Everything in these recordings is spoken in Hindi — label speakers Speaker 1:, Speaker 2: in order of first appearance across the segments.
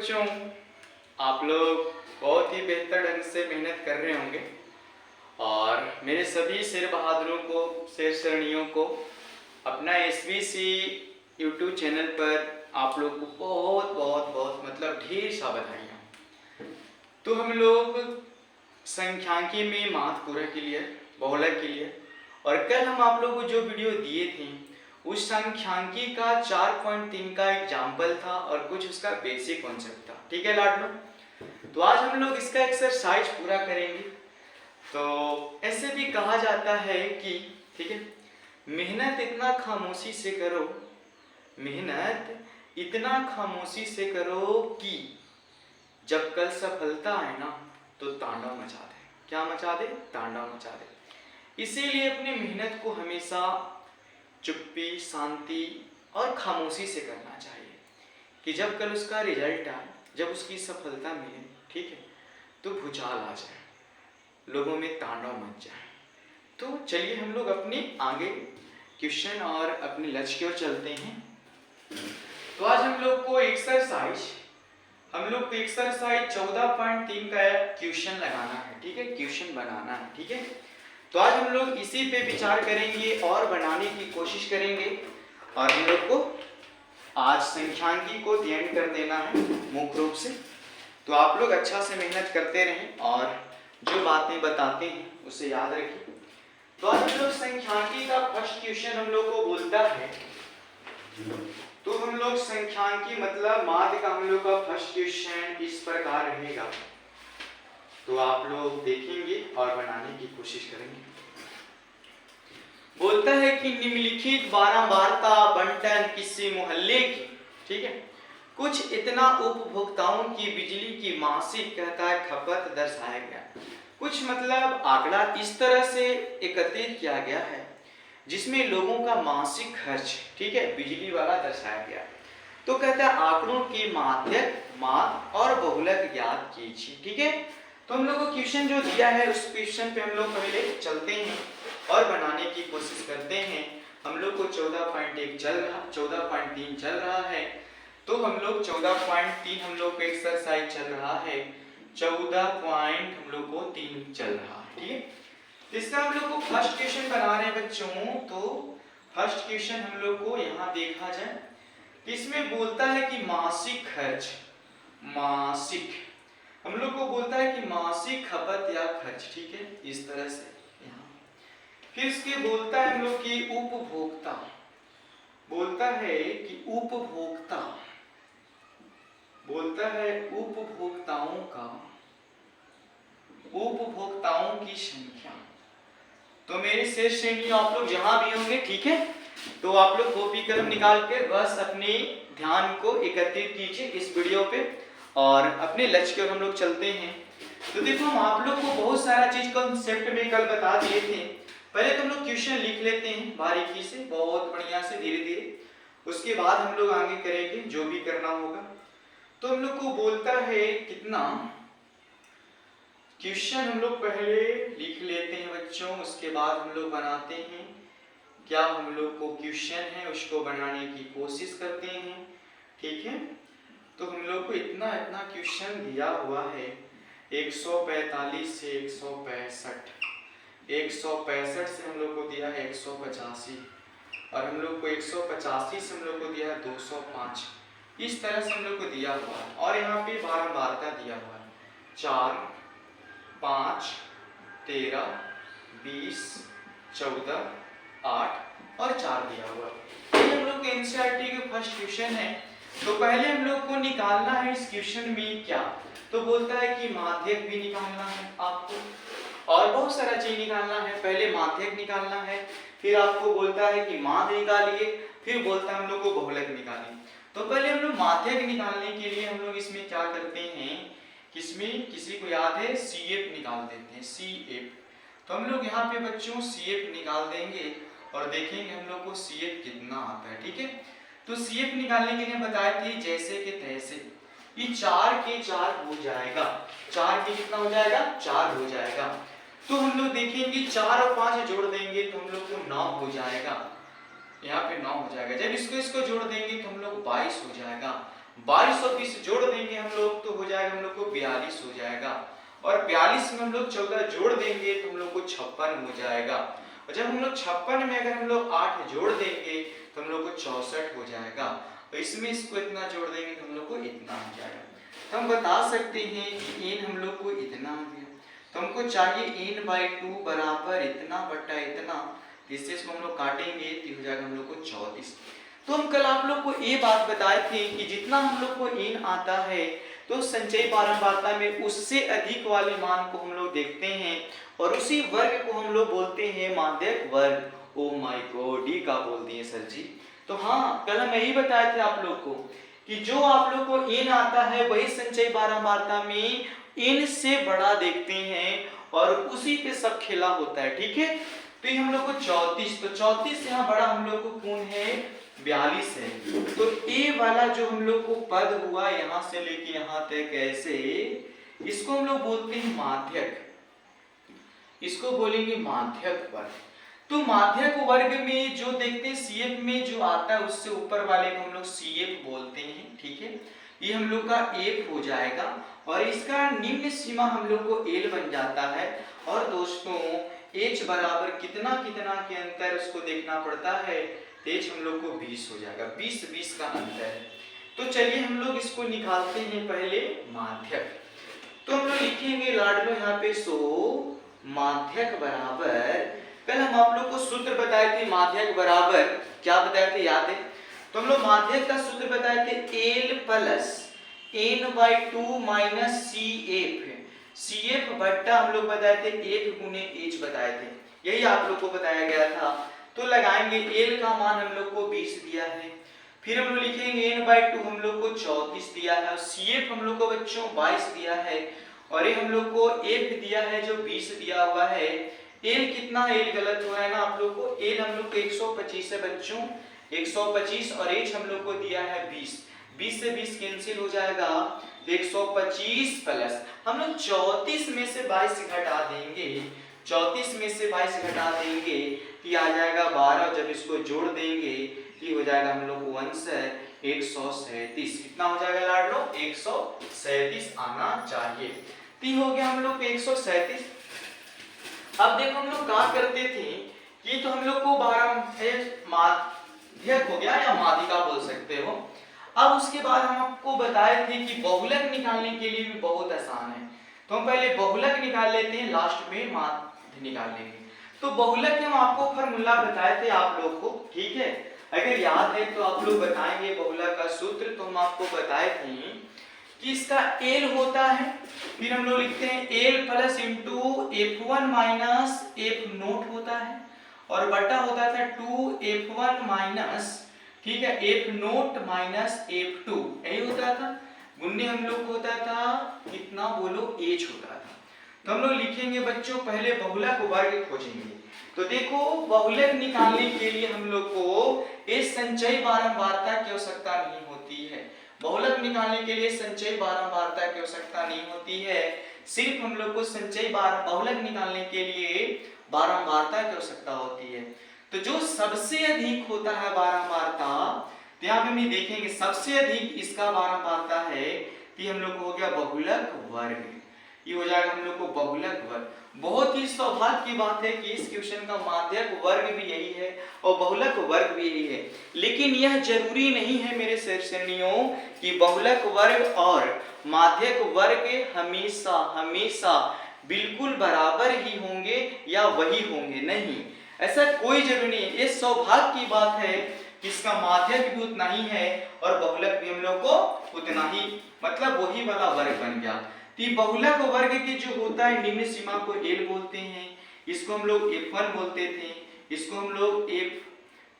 Speaker 1: बच्चों, आप लोग बहुत ही बेहतर ढंग से मेहनत कर रहे होंगे और मेरे सभी शेर बहादुरों को, शेर शरणियों को अपना एसबीसी यूट्यूब चैनल पर आप लोग को बहुत बहुत बहुत मतलब ढेर सा बधाइयाँ। तो हम लोग संख्यांकी में मातपूरा के लिए, बहुलक के लिए, और कल हम आप लोग को जो वीडियो दिए थे उस संख्यांकी का 4.3 का एग्जाम्पल था और कुछ उसका बेसिक कॉन्सेप्ट था। ठीक है लाडलो, तो आज हम लोग इसका एक्सरसाइज पूरा करेंगे। तो ऐसे भी कहा जाता है कि ठीक है, मेहनत इतना खामोशी से करो, मेहनत इतना खामोशी से करो कि जब कल सफलता आए ना तो तांडव मचा दे। क्या मचा दे? तांडव मचा दे। इसीलिए अपनी मेहनत को हमेशा चुप्पी, शांति और खामोशी से करना चाहिए कि जब कल उसका रिजल्ट आए, जब उसकी सफलता मिले, ठीक है, तो भूचाल आ जाए, लोगों में तांडव मच जाए। तो चलिए हम लोग अपने आगे क्वेश्चन और अपने लक्ष्य की ओर चलते हैं। तो आज हम लोग को एक्सरसाइज 14.3 का क्वेश्चन लगाना है। ठीक है, क्वेश्चन बनाना है। ठीक है, तो आज हम लोग इसी पे विचार करेंगे और बनाने की कोशिश करेंगे और हम लोग को आज संख्यांकी को ध्यान कर देना है मुख्य रूप से। तो आप लोग अच्छा से मेहनत करते रहें और जो बातें बताते हैं उसे याद रखिए। तो आज हम लोग संख्यांकी का फर्स्ट क्वेश्चन हम लोग को बोलता है, तो हम लोग संख्यांकी मतलब माध्य का हम लोग का फर्स्ट क्वेश्चन इस प्रकार रहेगा। तो आप लोग देखेंगे और बनाने की कोशिश करेंगे। बोलता है कि निम्नलिखित बारंबारता बंटन किसी मोहल्ले की, ठीक है, कुछ इतना उपभोक्ताओं की बिजली की मासिक कहता है खपत दर्शाया गया। कुछ मतलब आंकड़ा इस तरह से एकत्रित किया गया है जिसमें लोगों का मासिक खर्च, ठीक है, बिजली वाला दर्शाया गया। तो कहता है आंकड़ों के माध्यक, माध्य और बहुलक ज्ञात कीजिए। ठीक है, तो हम लोग को क्वेश्चन जो दिया है उस क्वेश्चन पे हम लोग पहले चलते हैं और बनाने की कोशिश करते हैं। हम लोग को 14.1 चल रहा, 14.3 चल रहा है। तो हम लोग 14.3 हम लोग का एक्सरसाइज चल रहा है, 14 हम लोग को 3 चल रहा है। ठीक है, इसका हम लोग को फर्स्ट क्वेश्चन बना रहे हैं बच्चों। तो फर्स्ट क्वेश्चन हम लोग को यहाँ देखा जाए, इसमें बोलता है कि मासिक खर्च, मासिक हम लोग को बोलता है कि मासिक खपत या खर्च, ठीक है, इस तरह से यहाँ। फिर इसके बोलता है हम लोग की उपभोक्ता, बोलता है कि उपभोक्ता, बोलता है उपभोक्ताओं का, उपभोक्ताओं की संख्या। तो मेरे शेष श्रेणी आप लोग जहां भी होंगे, ठीक है, तो आप लोग कॉपी कलम निकाल के बस अपने ध्यान को एकत्रित कीजिए इस वीडियो पे और अपने लक्ष्य की ओर हम लोग चलते हैं। तो देखो हम आप लोग को बहुत सारा चीज कॉन्सेप्ट में कल बता दिए थे। पहले तो हम लोग क्वेश्चन लिख लेते हैं बारीकी से, बहुत बढ़िया से, धीरे धीरे, उसके बाद हम लोग आगे करेंगे जो भी करना होगा। तो हम लोग को बोलता है कितना क्वेश्चन हम लोग पहले लिख लेते हैं बच्चों, उसके बाद हम लोग बनाते हैं। क्या हम लोग को क्वेश्चन है उसको बनाने की कोशिश करते हैं। ठीक है, तो हम लोग को इतना इतना क्वेश्चन दिया हुआ है, 145 से 165, 165 से हम लोग को दिया है 185 और हम लोग को 185 से हम लोग को दिया है 205। इस तरह से हम लोग को दिया हुआ है और यहाँ पे बारंबारता दिया हुआ है 4, 5, 13, 20, 14, 8 और 4 दिया हुआ है। ये हम लोग के एनसीईआरटी के फर्स्ट क्वेश्चन है। तो पहले हम लोग को निकालना है इस क्वेश्चन में क्या, तो बोलता है कि माध्यक भी निकालना है आपको और बहुत सारा चीज निकालना है। पहले माध्यक निकालना है, फिर आपको बोलता है कि माध्य निकालिए, फिर बोलता है हम लोग को बहुलक निकालिए। तो पहले हम लोग माध्यक निकालने के लिए हम लोग इसमें क्या करते हैं, किसमें किसी को याद है, CF निकाल देते हैं, CF। तो हम लोग यहाँ पे बच्चों CF निकाल देंगे और देखेंगे हम लोग को CF कितना आता है। ठीक है, तो CF निकालने के लिए बताए थे जैसे कि तैसे, ये 4 के 4 हो जाएगा, 4 के कितना हो जाएगा, 4 हो जाएगा। तो हम लोग देखेंगे 4 और 5 जोड़ देंगे तो हम लोग को 9 हो जाएगा, यहाँ पे 9 हो जाएगा। जब इसको जोड़ देंगे तो हम लोग 22 हो जाएगा, 22 और 20 जोड़ देंगे हम लोग तो हो जाएगा हम लोग को 42 हो जाएगा, और 42 में हम लोग 14 जोड़ देंगे तो हम लोग को 56 हो जाएगा, और जब हम लोग 56 में अगर हम लोग 8 जोड़ देंगे तो हम लोग को 64 हो जाएगा, और इसमें इसको इतना जोड़ देंगे तो हम लोग को इतना हो जाएगा। तो हम बता सकते हैं कि n हम लोग को इतना हो गया, तो हमको चाहिए n/2 बराबर इतना बटा इतना, इससे इसको हम लोग काटेंगे तो हो जाएगा हम लोग को 34। तो हम कल आप लोग को ये बात बताए थे कि जितना हम लोग को n आता है तो संचयी बारंबारता में उससे अधिक वाले मान को हम लोग देखते हैं, और उसी वर्ग को हम लोग बोलते हैं माध्यक वर्ग। ओ माय गॉड, डी का बोल दिए सर जी। तो हाँ, कल हम यही बताए थे आप लोग को कि जो आप लोग को n आता है वही संचयी बारंबारता में n से बड़ा देखते हैं, और उसी पे सब खेला होता है। ठीक है, तो ये हम लोग को 34, तो 34 यहाँ बड़ा हम लोग को कौन है, 42 है। तो ए वाला जो हम लोग को पद हुआ यहाँ से लेके यहाँ तक ऐसे, इसको हम लोग बोलते हैं माध्यक, इसको बोलेंगे माध्यक वर्ग। तो माध्यक वर्ग में जो देखते हैं CF में जो आता है उससे ऊपर वाले को हम लोग CF बोलते हैं। ठीक है, ये हम लोग का F हो जाएगा, और इसका निम्न सीमा हम लोग को L बन जाता है। और दोस्तों H बराबर कितना कितना के अंतर उसको देखना पड़ता है, H हम लोग को 20 हो जाएगा, 20 का अंतर है। तो चलिए हम लोग इसको निकालते हैं पहले माध्यक। तो हम लोग लिखेंगे लाडलो यहाँ पे, सो माध्यक बराबर, कल हम आप लोग को सूत्र बताए थे माध्यक बराबर, क्या बताए थे याद है? तो हम लोग माध्यक का सूत्र बताए थे L plus n/2 minus CF बट्टा हम लोग बताए थे F गुने H बताए थे, यही आप लोग को बताया गया था। तो लगाएंगे L का मान हम लोग को 20 दिया है, फिर हम लोग लिखेंगे n/2 हम लोग को 34 दिया है, और CF हम लोग को बच्चों 22 दिया है, और ये हम लोग को F दिया है जो 20 दिया हुआ है। L कितना, L गलत हो रहा है ना आप लोग को, L हम लोग को 125 है बच्चों, 125, और H हम लोग को दिया है 20, 20 से 20 कैंसिल हो जाएगा, 125 प्लस हम लोग 34 में से 22 घटा देंगे, 34 में से 22 घटा देंगे कि आ जाएगा 12, जब इसको जोड़ देंगे कि हो जाएगा हम लोग 137, कितना हो जाएगा लाडलो, 137 आना चाहिए। तो हो गया हम लोग 137। अब देखो हम लोग क्या करते थे कि तो हम लोग को माध्यक हो गया या माध्यिका बोल सकते हो। अब उसके बाद हम आपको बताए थे कि बहुलक निकालने के लिए भी बहुत आसान है, तो हम पहले बहुलक निकाल लेते हैं, लास्ट में माध्य निकाल लेंगे। तो बहुलक के हम आपको फॉर्मूला बताए थे आप लोग को, ठीक है, अगर याद है तो आप लोग बताएंगे बहुलक का सूत्र। तो हम आपको बताए थे कि इसका L होता है, फिर हम लोग लिखते हैं L plus into F1 minus F0 होता है, और बटा होता था 2F1 माइनस, ठीक है, F0 माइनस F2, यही होता था। गुन्ने हम लोग को होता था कितना, बोलो H होता था। तो हम लोग लिखेंगे बच्चों पहले बहुलक वर्ग खोजेंगे। तो देखो बहुलक निकालने के लिए हम लोग को इस संचयी बारंबारता की आवश्यकता नहीं होती है, बहुलक निकालने के लिए संचयी बारंबारता की आवश्यकता नहीं होती है, सिर्फ हम लोग को संचयी बहुलक निकालने के लिए बारंबारता की आवश्यकता होती है। तो जो सबसे अधिक होता है बारंबारता, तो यहाँ पे हम देखेंगे सबसे अधिक इसका बारंबारता है, तो हम लोग को हो गया बहुलक वर्ग, ये हो जाएगा हम लोग को बहुलक वर्ग। बहुत ही सौभाग्य की बात है कि इस क्वेश्चन का माध्यक वर्ग भी यही है और बहुलक वर्ग भी यही है, लेकिन यह जरूरी नहीं है मेरे श्रेणियों कि बहुलक वर्ग और माध्यक वर्ग हमेशा हमेशा बिल्कुल बराबर ही होंगे या वही होंगे, नहीं, ऐसा कोई जरूरी नहीं है। ये सौभाग्य की बात है कि इसका माध्यक भी उतना ही है और बहुलक भी हम लोग को उतना ही, मतलब वही वाला वर्ग बन गया। बहुलक वर्ग के जो होता है निम्न सीमा को L बोलते हैं, इसको हम लोग F1 बोलते थे, इसको हम लोग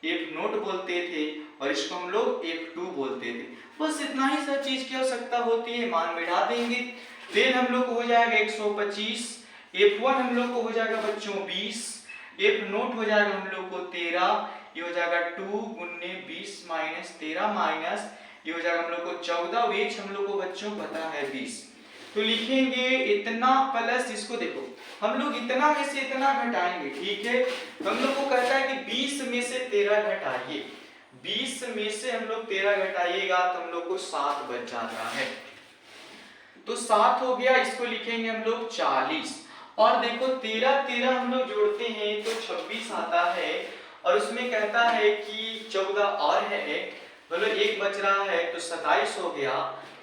Speaker 1: F0 बोलते थे, और इसको हम लोग F2 बोलते थे। बस इतना ही सब चीज की आवश्यकता होती है, मान बैठा देंगे, फिर हम लोग को हो जाएगा 125, F1 हम लोग को हो जाएगा बच्चों 20, F0 हो जाएगा हम लोग को 13, ये हो जाएगा 2 गुने 20 माइनस 13 माइनस ये हो जाएगा हम लोग को 14, वेज हम लोग को बच्चों पता है 20। तो लिखेंगे इतना प्लस, इसको देखो हम लोग इतना में से इतना घटाएंगे, ठीक है, तो हम लोग को कहता है कि 20 में से 13 घटाइए, 20 में से हम लोग 13 घटाइएगा तो हम लोग को 7 बच जाता है। तो 7 हो गया, इसको लिखेंगे हम लोग 40। और देखो 13 13 हम लोग जोड़ते हैं तो 26 आता है। और उसमें कहता है कि 14 और है, मतलब एक बच रहा है तो 27 हो गया।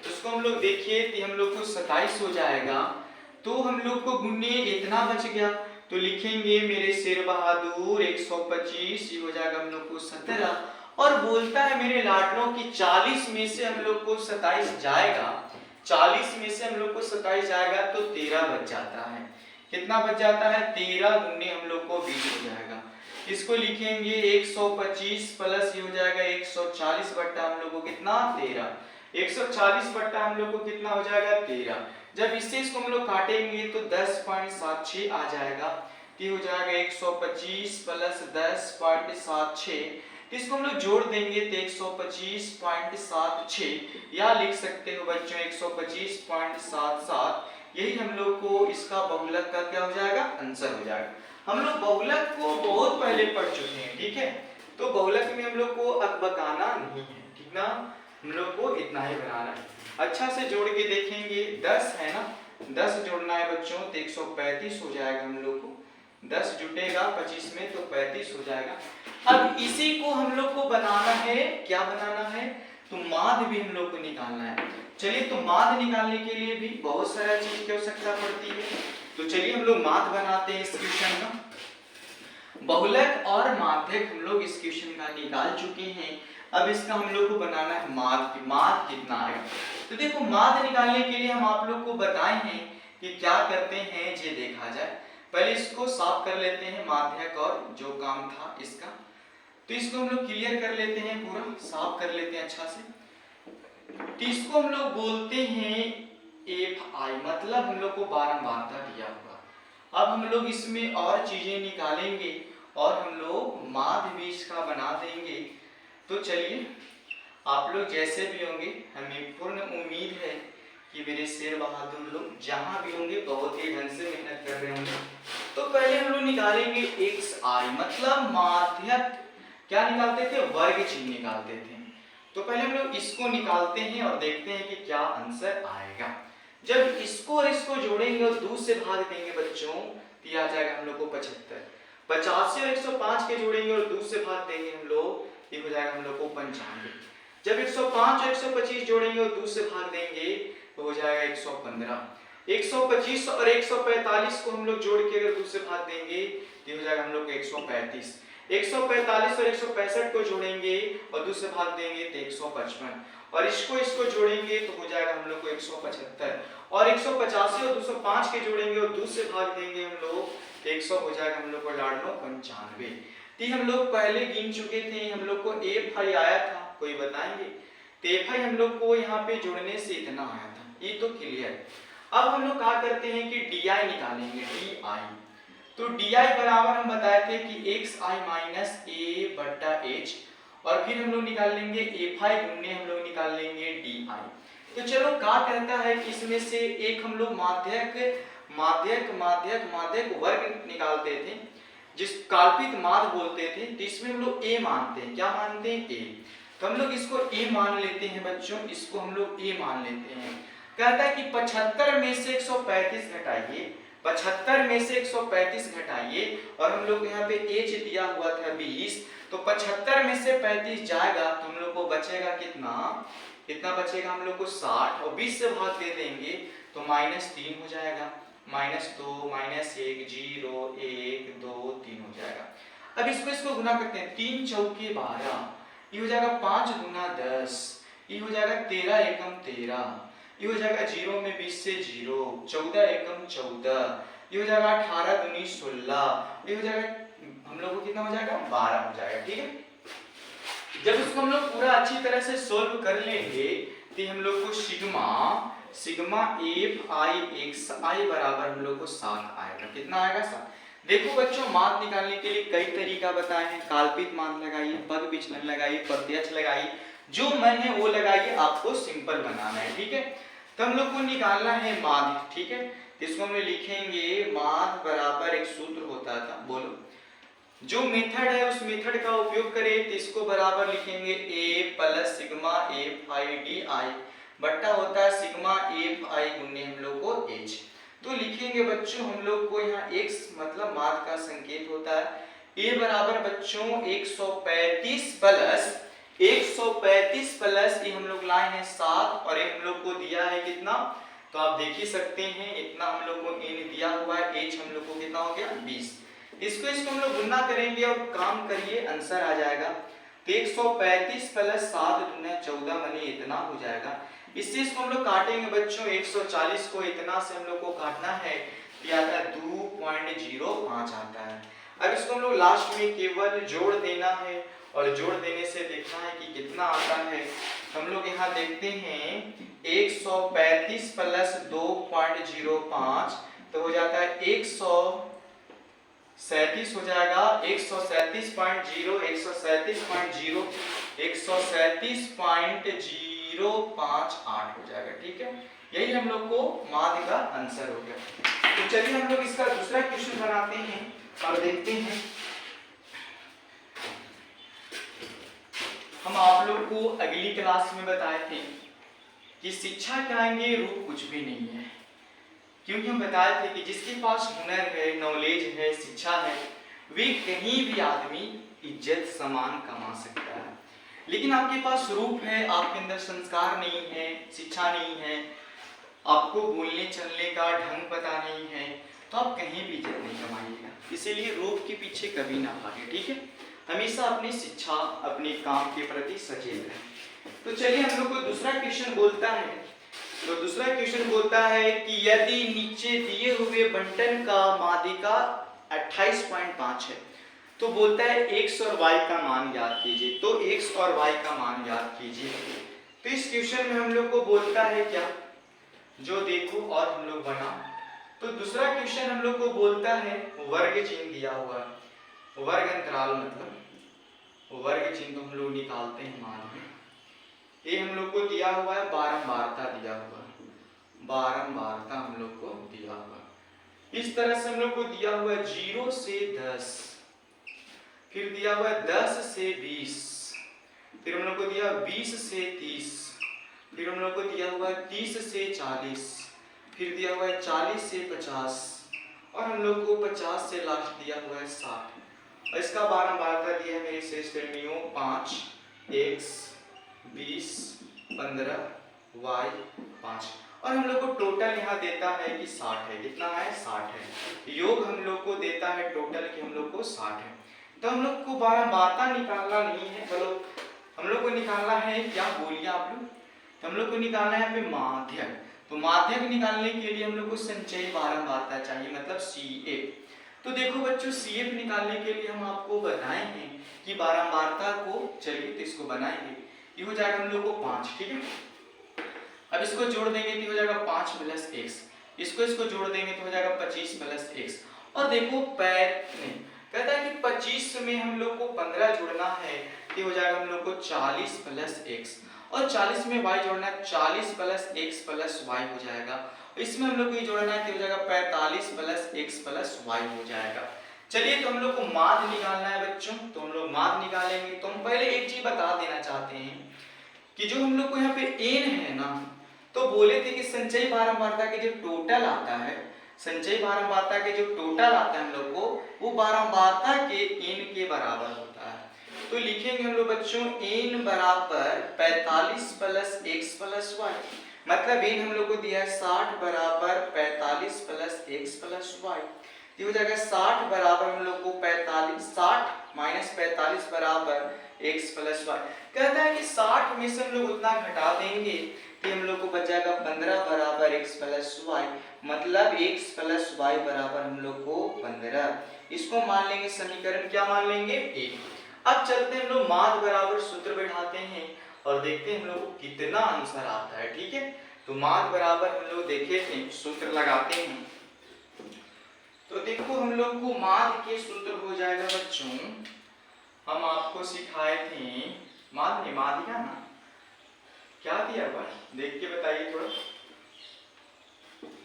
Speaker 1: तो उसको हम लोग देखिए कि हम लोग को 27 हो जाएगा। तो हम लोग को गुने इतना बच गया, तो लिखेंगे मेरे शेर बहादुर 125, ये हो जाएगा हम लोग को 17। और बोलता है मेरे लाडलों की 40 में से हम लोग को 27 जाएगा, 40 में से हम लोग को 27 जाएगा तो 13 बच जाता है। कितना बच जाता है? 13 गुने हम लोग को 20 हो जाएगा। इसको लिखेंगे 125 प्लस ये हो जाएगा 140 बट्टा हम लोग को कितना? 13। 140 बट्टा हम लोग को कितना हो जाएगा? 13। जब इसको हम लोग काटेंगे तो 10.76 आ जाएगा। ये हो जाएगा 125 प्लस 10.76। इसको हम लोग जोड़ देंगे तो 125.76, या लिख सकते हो बच्चों 125.77। यही हम लोग को इसका बहुलक का क्या हो जाएगा? आंसर हो जाएगा। हम लोग बहुलक को बहुत पहले पढ़ चुके हैं, ठीक है। तो बहुलक में हम लोग को अकबकाना नहीं है, ठीक ना, हम लोग को इतना ही बनाना है। अच्छा से जोड़ के देखेंगे, 10 है ना, 10 जोड़ना है बच्चों तो 135 हो जाएगा हम लोग को। 10 जुटेगा 25 में तो 35 हो जाएगा। अब इसी को हम लोग को बनाना है, क्या बनाना है? तो माध्य भी हम लोग को निकालना है। चलिए, तो माध्य निकालने के लिए भी बहुत सारा चीज की आवश्यकता पड़ती है। तो चलिए हम लोग माध्य बनाते हैं इस क्वेश्चन का। बहुलक और माध्यक हम लोग इस क्वेश्चन का निकाल चुके हैं। अब इसका हम लोग को बनाना है माध्य। माध्य कितना आएगा? तो देखो, माध्य निकालने के लिए हम आप लोग को बताए हैं कि क्या करते हैं, ये देखा जाए। पहले इसको साफ कर लेते हैं, माध्यक और जो काम था इसका। तो इसको हम लोग क्लियर कर लेते हैं, पूरा साफ कर लेते हैं अच्छा से। तो इसको हम लोग बोलते हैं Fi, मतलब हम लोग को बारंबारता दिया हुआ। अब हम लोग इसमें और चीजें निकालेंगे और हम लोग माध्य भी इसका बना देंगे। तो चलिए, आप लोग जैसे भी होंगे, हमें पूर्ण उम्मीद है कि मेरे शेर बहादुर लोग जहां भी होंगे बहुत ही ढंग से मेहनत कर रहे होंगे। तो पहले हम लोग निकालेंगे Xi, मतलब माध्यक क्या निकालते थे? वर्ग चिन्ह निकालते थे। तो पहले हम लोग इसको निकालते हैं और देखते हैं कि क्या आंसर आएगा। जब इसको और इसको जोड़ेंगे और 2 से भाग देंगे बच्चों, तो आ जाएगा हम लोग को 75। 85 और 105 के जोड़ेंगे और 2 से भाग देंगे हम लोग, ये हो जाएगा हम लोग को 95। जब 105 और 125 जोड़ेंगे और 2 से भाग देंगे तो हो जाएगा 115। 125 और 145 को हम लोग जोड़ के अगर 2 से भाग देंगे तो हो जाएगा हम लोग को 135। 145 और 165 को जोड़ेंगे और 2 से भाग देंगे तो 155। और इसको जोड़ेंगे तो हो जाएगा हम लोग को 175। और 185 और 205 के जोड़ेंगे और 2 से भाग देंगे हम लोग तो 100 हो जाएगा हम लोग को लाडलो 95। तो हम लोग पहले गिन चुके थे, हम लोग को Fi आया था, कोई बताएंगे? तो Fi हम लोग को यहाँ पे जोड़ने से इतना आया था, ये तो क्लियर। अब हम लोग क्या करते हैं कि Di निकालेंगे, Di। तो Di बराबर हम बताए थे कि Xi माइनस A बट्टा H, और फिर हम लोग निकाल लेंगे Fi गुने हम लोग निकाल लेंगे Di। तो चलो, क्या कहता है कि इसमें से एक हम लोग माध्यक माध्यक माध्यक माध्यक वर्ग निकालते थे, जिस काल्पित माध्य बोलते थे। तो इसमें हम लोग A मानते हैं, क्या मानते हैं? A। तो हम लोग इसको A मान लेते हैं बच्चों, इसको हम लोग A मान लेते हैं। कहता है कि 75 में से 135 घटाइए, 75 में से 135 घटाइए, और हम लोग यहाँ पे H दिया हुआ था 20। तो 75 में से 35 जाएगा तो हम लोग को बचेगा कितना? कितना बचेगा हम लोग को? 60। और 20 से भाग दे देंगे तो -3 हो जाएगा। -2 -1 0 1 2 3 हो जाएगा। अब इसको गुना करते हैं, 3 चौके 12, ये हो जाएगा 5 गुना 10, ये हो जाएगा 13 एकम 13, ये हो जाएगा 0 में 20 से 0, 14 एकम 14, ये हो जाएगा 18 दूनी 16, ये हो जाएगा हम लोग को कितना हो जाएगा? 12 हो जाएगा, ठीक है। जब इसको हम लोग पूरा अच्छी तरह से सोल्व कर लेंगे तो हम लोग को सिग्मा Fi Xi बराबर हम लोग को 7 आएगा। कितना आएगा? 7। देखो बच्चों, मान निकालने के लिए कई तरीका बताए हैं। काल्पित मान लगाइए, पद विचलन लगाइए, प्रत्यक्ष लगाइए, जो मन है वो लगाइए, आपको सिंपल बनाना है, ठीक है। तो हम लोग को निकालना है माध्य, ठीक है। इसको हम लिखेंगे माध्य बराबर एक सूत्र होता था, बोलो, जो मेथड है उस मेथड का उपयोग करें तो इसको बराबर लिखेंगे a plus sigma F I D I बट्टा होता है सिग्मा एफ आई गुने हम लोग को h। तो लिखेंगे बच्चों हम लोग को यहाँ x मतलब माद का संकेत होता है। a बराबर बच्चों 135 प्लस ये हम लोग लाए हैं 7 और ये हम लोग को दिया है कितना, तो आप देख ही सकते हैं इतना हम लोग को n दिया हुआ है, h हम लोग को कितना हो गया 20। इसको हम लोग गुना करेंगे और काम करिए आंसर आ जाएगा। तो 135 प्लस 7 दूना 14 माने इतना हो जाएगा। इससे इसको हम लोग काटेंगे बच्चों 140 को इतना से हम लोग को काटना है तो आता है 2.05 आता है। अब इसको हम लोग लास्ट में केवल जोड़ देना है और जोड़ देने से देखना है कि कितना आता है। हम लोग यहाँ देखते हैं 135 प्लस 2.05 तो हो जाता है 137 हो जाएगा 137.0 हो जाएगा। ठीक है, यही हम लोग को माध्य का आंसर हो गया। तो चलिए हम लोग इसका दूसरा क्वेश्चन बनाते हैं और देखते हैं। हम आप लोग को अगली क्लास में बताए थे कि शिक्षा कहेंगे रूप कुछ भी नहीं है, क्योंकि हम बताए थे कि जिसके पास हुनर है, नॉलेज है, शिक्षा है, वे कहीं भी आदमी इज्जत सम्मान कमा सकता है। लेकिन आपके पास रूप है, आपके अंदर संस्कार नहीं है, शिक्षा नहीं है, आपको बोलने चलने का ढंग पता नहीं है, तो आप कहीं भी इज्जत नहीं कमाइएगा। इसीलिए रूप के पीछे कभी ना भागे। ठीक है, हमेशा अपनी शिक्षा अपने काम के प्रति सचेत रहें। तो चलिए हम लोग को दूसरा क्वेश्चन बोलता है। तो दूसरा क्वेश्चन बोलता है कि यदि नीचे दिए हुए बंटन का माध्यिका 28.5 है तो बोलता है x और y का मान ज्ञात कीजिए। तो x और y का मान ज्ञात कीजिए। तो इस क्वेश्चन में हम लोग को बोलता है क्या, जो देखो और हम लोग बना। तो दूसरा क्वेश्चन हम लोग को बोलता है वर्ग चिन्ह दिया हुआ है, वर्ग अंतराल मतलब वर्ग चिन्ह तो हम लोग निकालते हैं मान में। ये हम लोग को दिया हुआ है बारंबारता दिया हुआ है, बारंबारता हम लोग को दिया हुआ है। इस तरह से हम लोग को दिया हुआ है 0 से 10, फिर दिया हुआ है 10 से 20, फिर हम लोग को दिया 20 से 30, फिर हम लोग को दिया हुआ है 30 से 40, फिर दिया हुआ है 40 से 50 और हम लोग को 50 से लास्ट दिया हुआ है 60। और इसका बारंबारता दिया है मेरी शेष श्रेणियों 5 x 20 15 y 5 और हम लोग को टोटल यहाँ देता है कि 60 है। कितना है 60 है। योग हम लोग को देता है टोटल कि हम लोग को 60 है। तो हम लोग को बारंबारता निकालना नहीं है, चलो हम लोग को निकालना है क्या बोलिए आप लोग, हम लोग को निकालना है पे माध्यक। तो माध्यक निकालने के लिए हम लोग को संचयी बारंबारता चाहिए, मतलब CF। तो देखो बच्चों CF निकालने के लिए हम आपको बताए हैं कि बारंबारता को, चलिए तो इसको बनाएंगे। ये हो जाएगा हम लोग को 5। ठीक है, अब इसको जोड़ देंगे तो हो जाएगा 5 प्लस x, इसको जोड़ देंगे तो हो जाएगा 25 प्लस x। और देखो कहता है कि 25 में हम लोग को 15 जोड़ना है तो हो जाएगा हम लोग को 40 प्लस x और 40 में y जोड़ना है 40 प्लस x प्लस y हो जाएगा। इसमें हम लोग को ये जोड़ना है कि हो जाएगा 45 प्लस x प्लस y हो जाएगा। चलिए तो हम लोग को माध्य निकालना है बच्चों, तो हम लोग माध्य निकालेंगे। तो हम पहले एक चीज बता देना चाहते हैं कि जो हम लोग को यहाँ पे n है ना, तो बोले थे कि संचयी बारंबारता के जो टोटल आता है, संचयी बारंबारता के जो टोटल आता है हम लोग को, वो बारंबारता के n के बराबर होता है। तो लिखेंगे हम लोग बच्चों n बराबर 45 प्लस x प्लस y, मतलब n हम लोग को दिया है 60 बराबर 45 प्लस x प्लस y। ये हो जाएगा 60 बराबर हम लोग को 45, 60 माइनस 45 बराबर x प्लस y। कहता है कि 60 में से हम लोग उतना घटा देंगे कि हम लोग को बच जाएगा 15 बराबर x प्लस y, मतलब x प्लस y बराबर हम लोग को 15। इसको मान लेंगे समीकरण, क्या मान लेंगे 1। अब चलते हैं हम लोग माध्य बराबर सूत्र बैठाते हैं और देखते हैं हम लोग कितना आंसर आता है। ठीक है, तो माध्य बराबर हम लोग देखे थे, सूत्र लगाते हैं। तो देखो हम लोग को माध्य के सूत्र हो जाएगा बच्चों, हम आपको सिखाए थे माध्य माध्यिका ना, क्या दिया हुआ देख के बताइए थोड़ा।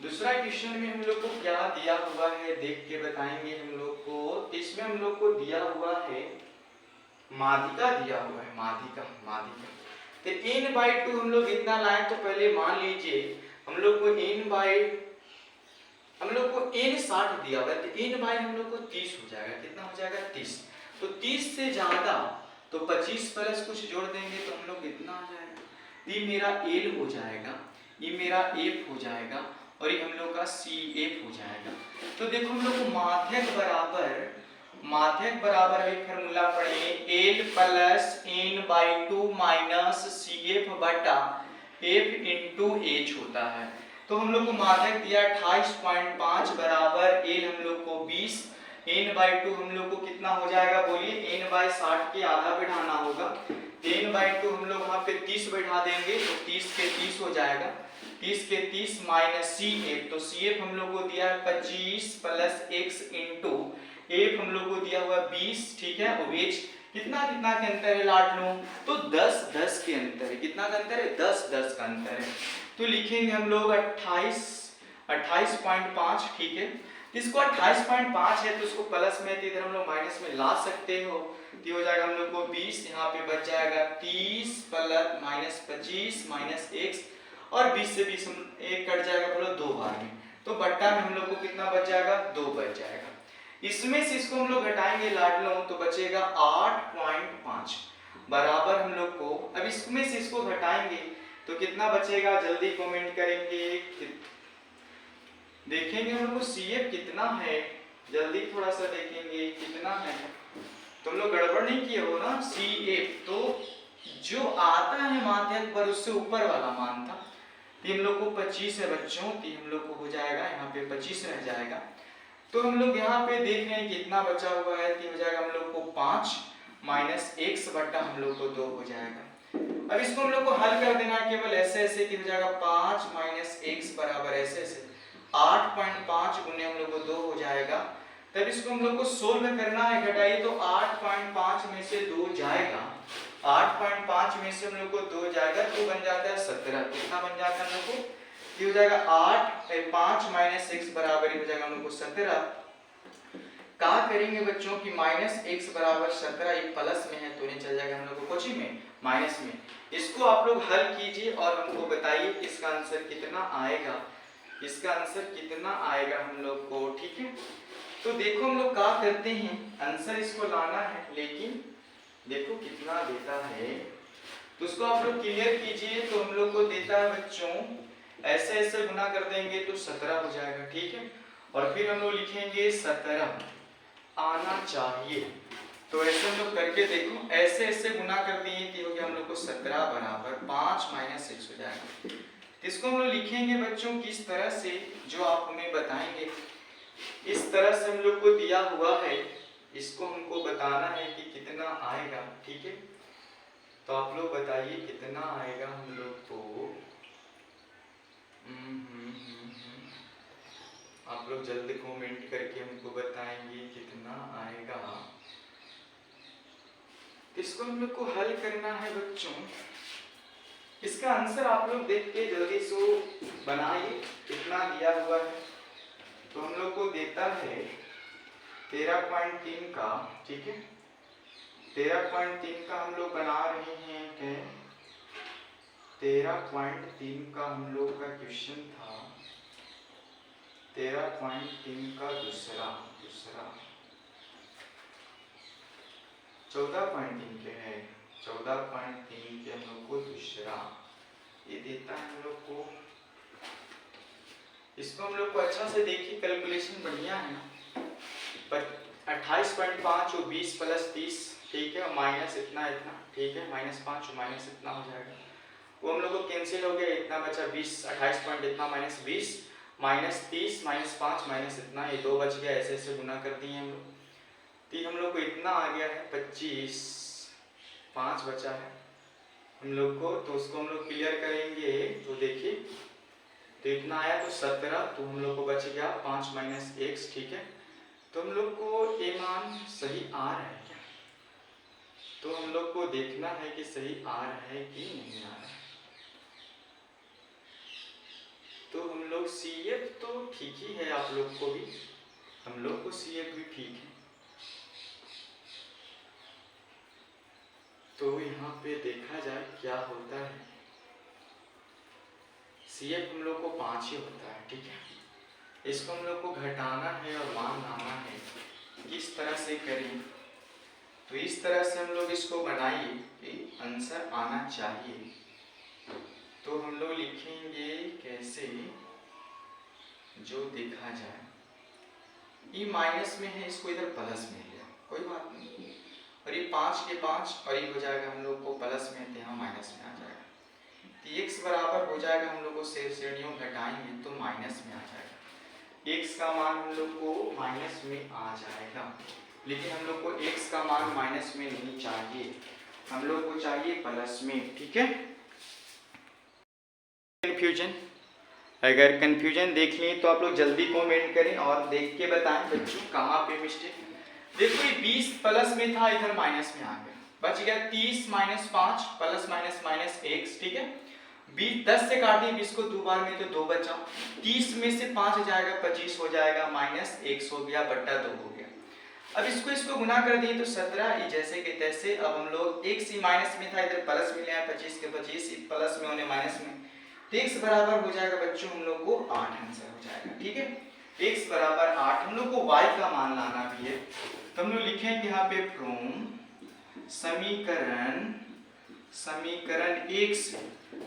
Speaker 1: दूसरा क्वेश्चन में हम लोग को क्या दिया हुआ है देख के बताएंगे हम लोग को। इसमें हम लोग को दिया हुआ है माध्यिका दिया हुआ है, माध्यिका माध्यिका। तो n/2 हम लोग इतना लाए तो पहले मान लीजिए हम लोग को n 60 दिया हुआ है तो n/, हम लोग को 30 हो जाएगा। कितना हो जाएगा 30। तो 30 से ज्यादा तो 25 प्लस कुछ जोड़ देंगे तो हम लोग कितना आ जाएगा। ये मेरा l हो जाएगा, ये मेरा f हो जाएगा और ये हम लोग का CF हो जाएगा। तो देखो हम लोग को माध्यक बराबर अभी फॉर्मूला पढ़े l plus n/2 minus CF बटा F इंटू H होता है। तो हम लोग को माध्यक दिया 28.5 बराबर l हम लोग को 20, n/2 हम लोग को कितना हो जाएगा बोलिए, n/60 के आधा बढ़ाना होगा। n/2 हम लोग वहाँ पे 30 बढ़ा देंगे तो 30 के 30 हो जाएगा, 30 के 30 माइनस CF। तो CF हम लोग को दिया है 25 प्लस x इंटू F हम लोग को दिया हुआ 20, ठीक है। और H कितना कितना के अंतर है लाडलो, तो 10 10 के अंतर है। कितना का अंतर है, 10 10 का अंतर है। तो लिखेंगे हम लोग 28.5, ठीक है। इसको 28.5 है तो उसको प्लस में इधर हम लोग माइनस में ला सकते हो। तो हो जाएगा हम लोग को 20, यहाँ पे बच जाएगा 30 प्लस माइनस 25 माइनस x और 20 से 20 हम एक कट जाएगा बोलो 2 बार में, तो बट्टा में हम लोग को कितना बच जाएगा, 2 बच जाएगा। इसमें से इसको हम लोग घटाएंगे लाडलो तो बचेगा 8.5 बराबर हम लोग को। अब इसमें से इसको घटाएंगे तो कितना बचेगा, जल्दी कमेंट करेंगे, देखेंगे हम लोग को CF कितना है, जल्दी थोड़ा सा देखेंगे कितना है। तुम लोग गड़बड़ नहीं किए हो ना। CF तो जो आता है माध्यक पर उससे ऊपर वाला मान था। हम लोग को 25 है बच्चों, हम लोग को हो जाएगा यहाँ पे 25 रह जाएगा। तो हम लोग यहाँ पे देख रहे हैं कितना बचा हुआ है, हो जाएगा हम लोग को 5 माइनस x बट्टा हम लोग को 2 हो जाएगा। अब इसको हम लोग को हल कर देना है केवल ऐसे ऐसे कि हो जाएगा 5 माइनस x बराबर ऐसे ऐसे 8.5 गुने हम लोग को 2 हो जाएगा। तब इसको हम लोग को सोल्व करना है, घटाइए तो 8.5 में से 2 जाएगा, 8.5 में से हम लोग को 2 जाएगा तो बन जाता है 17। कितना बन जाता है हम लोग को, ये हो जाएगा 5 माइनस x बराबर हो जाएगा हम लोग को 17। क्या करेंगे बच्चों की माइनस x बराबर 17 ये प्लस में है तो नहीं चल जाएगा हम लोग को कोचिंग में माइनस में। इसको आप लोग हल कीजिए और हमको बताइए इसका आंसर कितना आएगा, इसका आंसर कितना आएगा हम लोग को, ठीक है। तो देखो हम लोग क्या करते हैं, आंसर इसको लाना है लेकिन देखो कितना देता है तो उसको आप लोग क्लियर कीजिए। तो हम लोग को देता है बच्चों ऐसे ऐसे गुना कर देंगे तो 17 हो जाएगा, ठीक है। और फिर हम लोग लिखेंगे 17 आना चाहिए। तो ऐसे हम लोग करके देखो, ऐसे ऐसे गुना कर दिए कि हो गया हम लोग को 17 बराबर 5 माइनस 6 हो जाएगा। इसको हम लोग लिखेंगे बच्चों किस तरह से, जो आप हमें बताएंगे इस तरह से हम लोग को दिया हुआ है, इसको हमको बताना है कि कितना आएगा, ठीक है। तो आप लोग बताइए कितना आएगा हम लोग को। आप लोग जल्दी कमेंट करके हमको बताएंगे कितना आएगा। इसको हम लोग को हल करना है बच्चों। इसका आंसर आप लोग देख के जल्दी से बनाइए कितना दिया हुआ है। तो हम लोग को देता है 13.3 का, ठीक है। 13.3 का हम लोग बना रहे हैं कि 13.3 का हम लोग का क्वेश्चन था, 13.3 का दूसरा 14.3 के है, 14.3 के हम लोग को दूसरा ये देता है हम लोग को। इसको हम लोग को अच्छा से देखिए, कैलकुलेशन बढ़िया है ना। पर 28.5 और 20 प्लस 30, ठीक है, माइनस इतना इतना, ठीक है, -5 और माइनस इतना हो जाएगा। वो हम लोग को कैंसिल हो गया, इतना बचा 20, 28 पॉइंट इतना माइनस 20 माइनस 30 -5 माइनस इतना, ये 2 बच गया। ऐसे ऐसे गुना कर दिए हम लोग, तो हम लोग को इतना आ गया है 25, 5 बचा है हम लोग को। तो उसको हम लोग क्लियर करेंगे तो देखिए तो इतना आया तो 17, तो हम लोग को बच गया 5 माइनस x, ठीक है। तो हम लोग को ये मान सही आ रहा है क्या, तो हम लोग को देखना है कि सही आ रहा है कि नहीं आ रहा है। तो हम लोग CF तो ठीक ही है, आप लोग को भी, हम लोग को CF भी ठीक है। तो यहाँ पे देखा जाए क्या होता है। CF हम लोग को 5 ही होता है, ठीक है। इसको हम लोग को घटाना है और मान लाना है, किस तरह से करें। तो इस तरह से हम लोग इसको बनाइए कि आंसर आना चाहिए। तो हम लोग लिखेंगे कैसे, जो देखा जाए। ये माइनस में है, इसको इधर प्लस में लिया, कोई बात नहीं। और ये 5 के 5 और ये हो जाएगा हम लोग को प्लस में, तो यहाँ माइनस में आ जाएगा। तो x बराबर हो जाएगा, हम लोग को श्रेणियों घटाएंगे तो माइनस में आ जाएगा। x का मान हम लोग को माइनस में आ जाएगा, लेकिन हम लोग को x का मान माइनस में नहीं चाहिए, हम लोग को चाहिए प्लस में, ठीक है। कंफ्यूजन, अगर कंफ्यूजन देख लें तो आप लोग जल्दी कमेंट करें और देख के बताएं बच्चों कहाँ पे मिस्टेक। देखो ये 20 प्लस में था, इधर माइनस में आ गया, बच गया 30 minus 5 plus minus minus x, ठीक है। 10 से काट दिए 20 को 2 बार में तो 2 बचा, 30 में से 5 जाएगा 25 हो जाएगा, माइनस x हो गया बट्टा 2 हो गया। अब इसको गुना कर दिए तो 17, जैसे कि तैसे। अब हम लोग x ही माइनस में था, इधर प्लस में ले आए, 25 के 25 प्लस में होने माइनस में, तो x बराबर हो जाएगा बच्चों हम लोग को 8 आंसर हो जाएगा, ठीक है। x बराबर 8। हम लोग को y का मान लाना भी है, तो हम लोग लिखेंगे यहाँ पे फ्रॉम समीकरण 1 से।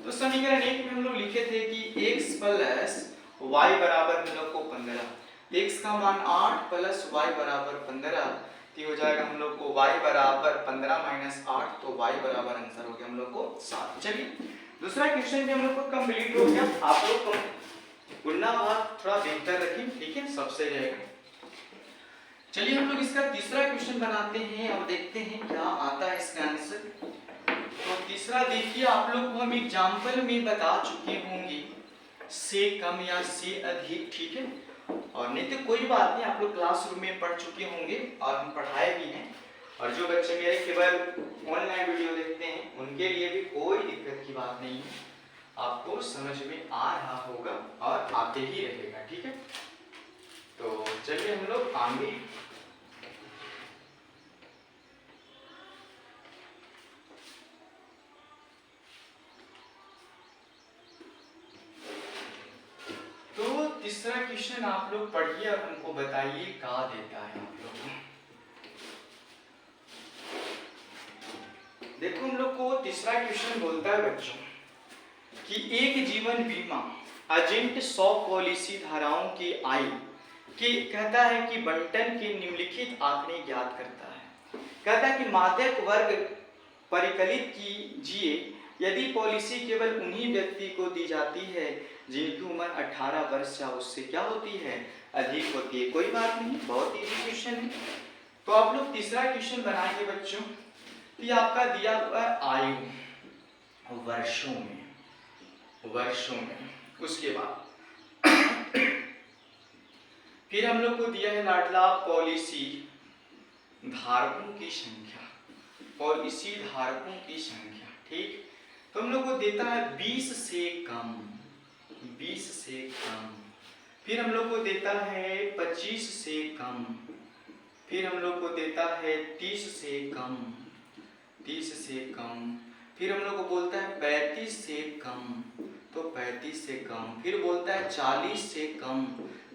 Speaker 1: तो समीकरण 1 में हम लोग लिखे थे कि x प्लस y बराबर हम लोग को 15, x का मान 8 प्लस y बराबर 15, तो हो जाएगा हम लोग को y बराबर 15 माइनस 8, तो y बराबर आंसर हो गया हम लोग को 7। चलिए दूसरा क्वेश्चन भी हम लोग को कंप्लीट हो गया। आप लोग को गुणा भाग थोड़ा बेहतर रखें, ठीक है, सबसे रहेगा। चलिए हम लोग इसका तीसरा क्वेश्चन बनाते हैं और देखते हैं क्या आता है इसका आंसर। तो तीसरा देखिए, आप लोग को हम एग्जाम्पल में बता चुके होंगे से कम या से अधिक, ठीक है, और नहीं तो कोई बात नहीं, आप लोग क्लासरूम में पढ़ चुके होंगे और हम पढ़ाए भी हैं। और जो बच्चे मेरे केवल ऑनलाइन वीडियो देखते हैं उनके लिए भी कोई दिक्कत की बात नहीं है, आपको समझ में आ रहा होगा और आते ही रहेगा, ठीक है। तो चलिए हम लोग आगे तो तीसरा क्वेश्चन आप लोग पढ़िए और हमको बताइए क्या देता है आप लोग। देखो हम लोग को तीसरा क्वेश्चन बोलता है बच्चों कि एक जीवन बीमा एजेंट 100 पॉलिसी धाराओं की आयु की कहता है कि बंटन के निम्नलिखित आंकड़े ज्ञात करता है। कहता है कि माध्यक वर्ग परिकलित कीजिए यदि पॉलिसी केवल उन्हीं व्यक्ति को दी जाती है जिनकी उम्र 18 वर्ष या उससे क्या होती है, अधिक होती है। कोई बात नहीं, बहुत इजी क्वेश्चन है। तो आप लोग तीसरा क्वेश्चन बनाएंगे बच्चों, तो आपका दिया हुआ है आयु वर्षों में, उसके बाद फिर हम लोग को दिया है लाडला पॉलिसी धारकों की संख्या, ठीक। तो हम लोग को देता है 20 से कम, फिर हम लोग को देता है 25 से कम, फिर हम लोग को देता है 30 से कम, फिर हम लोग को बोलता है 35 से कम, तो 35 से कम, फिर बोलता है 40 से कम,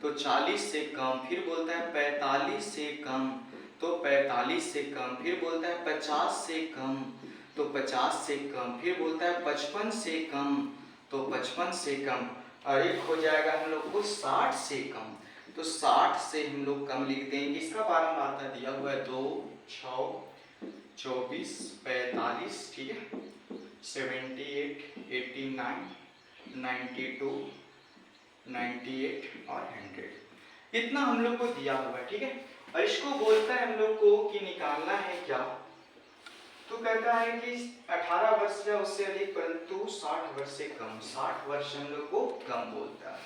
Speaker 1: तो 40 से कम, फिर बोलता है 45 से कम, तो 45 से कम, फिर बोलता है 50 से कम, तो 50 से कम, फिर बोलता है 55 से कम, तो 55 से कम, और एक हो जाएगा हम लोग को 60 से कम, तो 60 से हम लोग कम लिख देंगे। इसका बारंबारता दिया हुआ है 2, 6, 24, 45, ठीक है, 78, 89, 92, 98 और 100, इतना हम लोग को दिया हुआ है, ठीक है। और इसको बोलता है हम लोग को कि निकालना है क्या, तो कहता है कि 18 वर्ष या उससे अधिक परंतु 60 वर्ष से कम, 60 वर्ष हम लोग को कम बोलता है।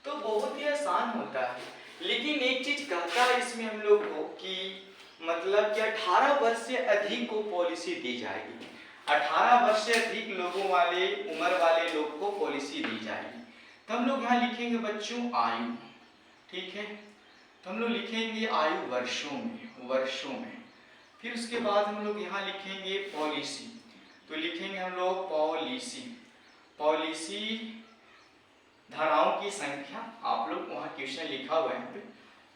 Speaker 1: तो बहुत ही आसान होता है, लेकिन एक चीज कहता है इसमें हम लोग को कि मतलब कि 18 वर्ष से अधिक को पॉलिसी दी जाएगी, 18 वर्ष से अधिक लोगों वाले उम्र वाले लोग को पॉलिसी दी जाएगी। तो हम लोग यहाँ लिखेंगे बच्चों आयु, ठीक है। तो हम लोग लिखेंगे आयु वर्षों में। फिर उसके बाद हम लोग यहाँ लिखेंगे पॉलिसी, तो लिखेंगे हम लोग पॉलिसी धाराओं की संख्या, आप लोग वहाँ क्वेश्चन लिखा हुआ है यहाँ पे।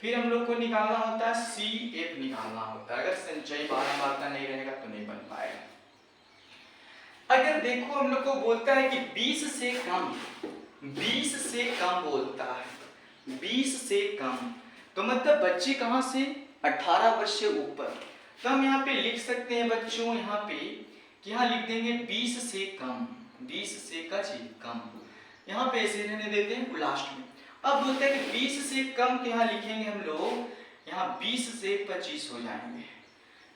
Speaker 1: फिर हम लोग को निकालना होता है CF निकालना होता है, अगर संचयी बारंबारता नहीं रहेगा तो नहीं बन पाएगा। अगर देखो हम लोग को बोलता है कि 20 से कम बोलता है, 20 से कम, तो मतलब बच्चे कहाँ से 18 वर्ष से ऊपर। तो हम यहाँ पे लिख सकते हैं बच्चों, यहाँ पे कि यहाँ लिख देंगे 20 से कम, 20 से कम, यहाँ पे ऐसे रहने देते हैं लास्ट में। अब बोलते हैं कि 20 से कम, तो यहाँ लिखेंगे हम लोग, यहाँ 20 से 25 हो जाएंगे।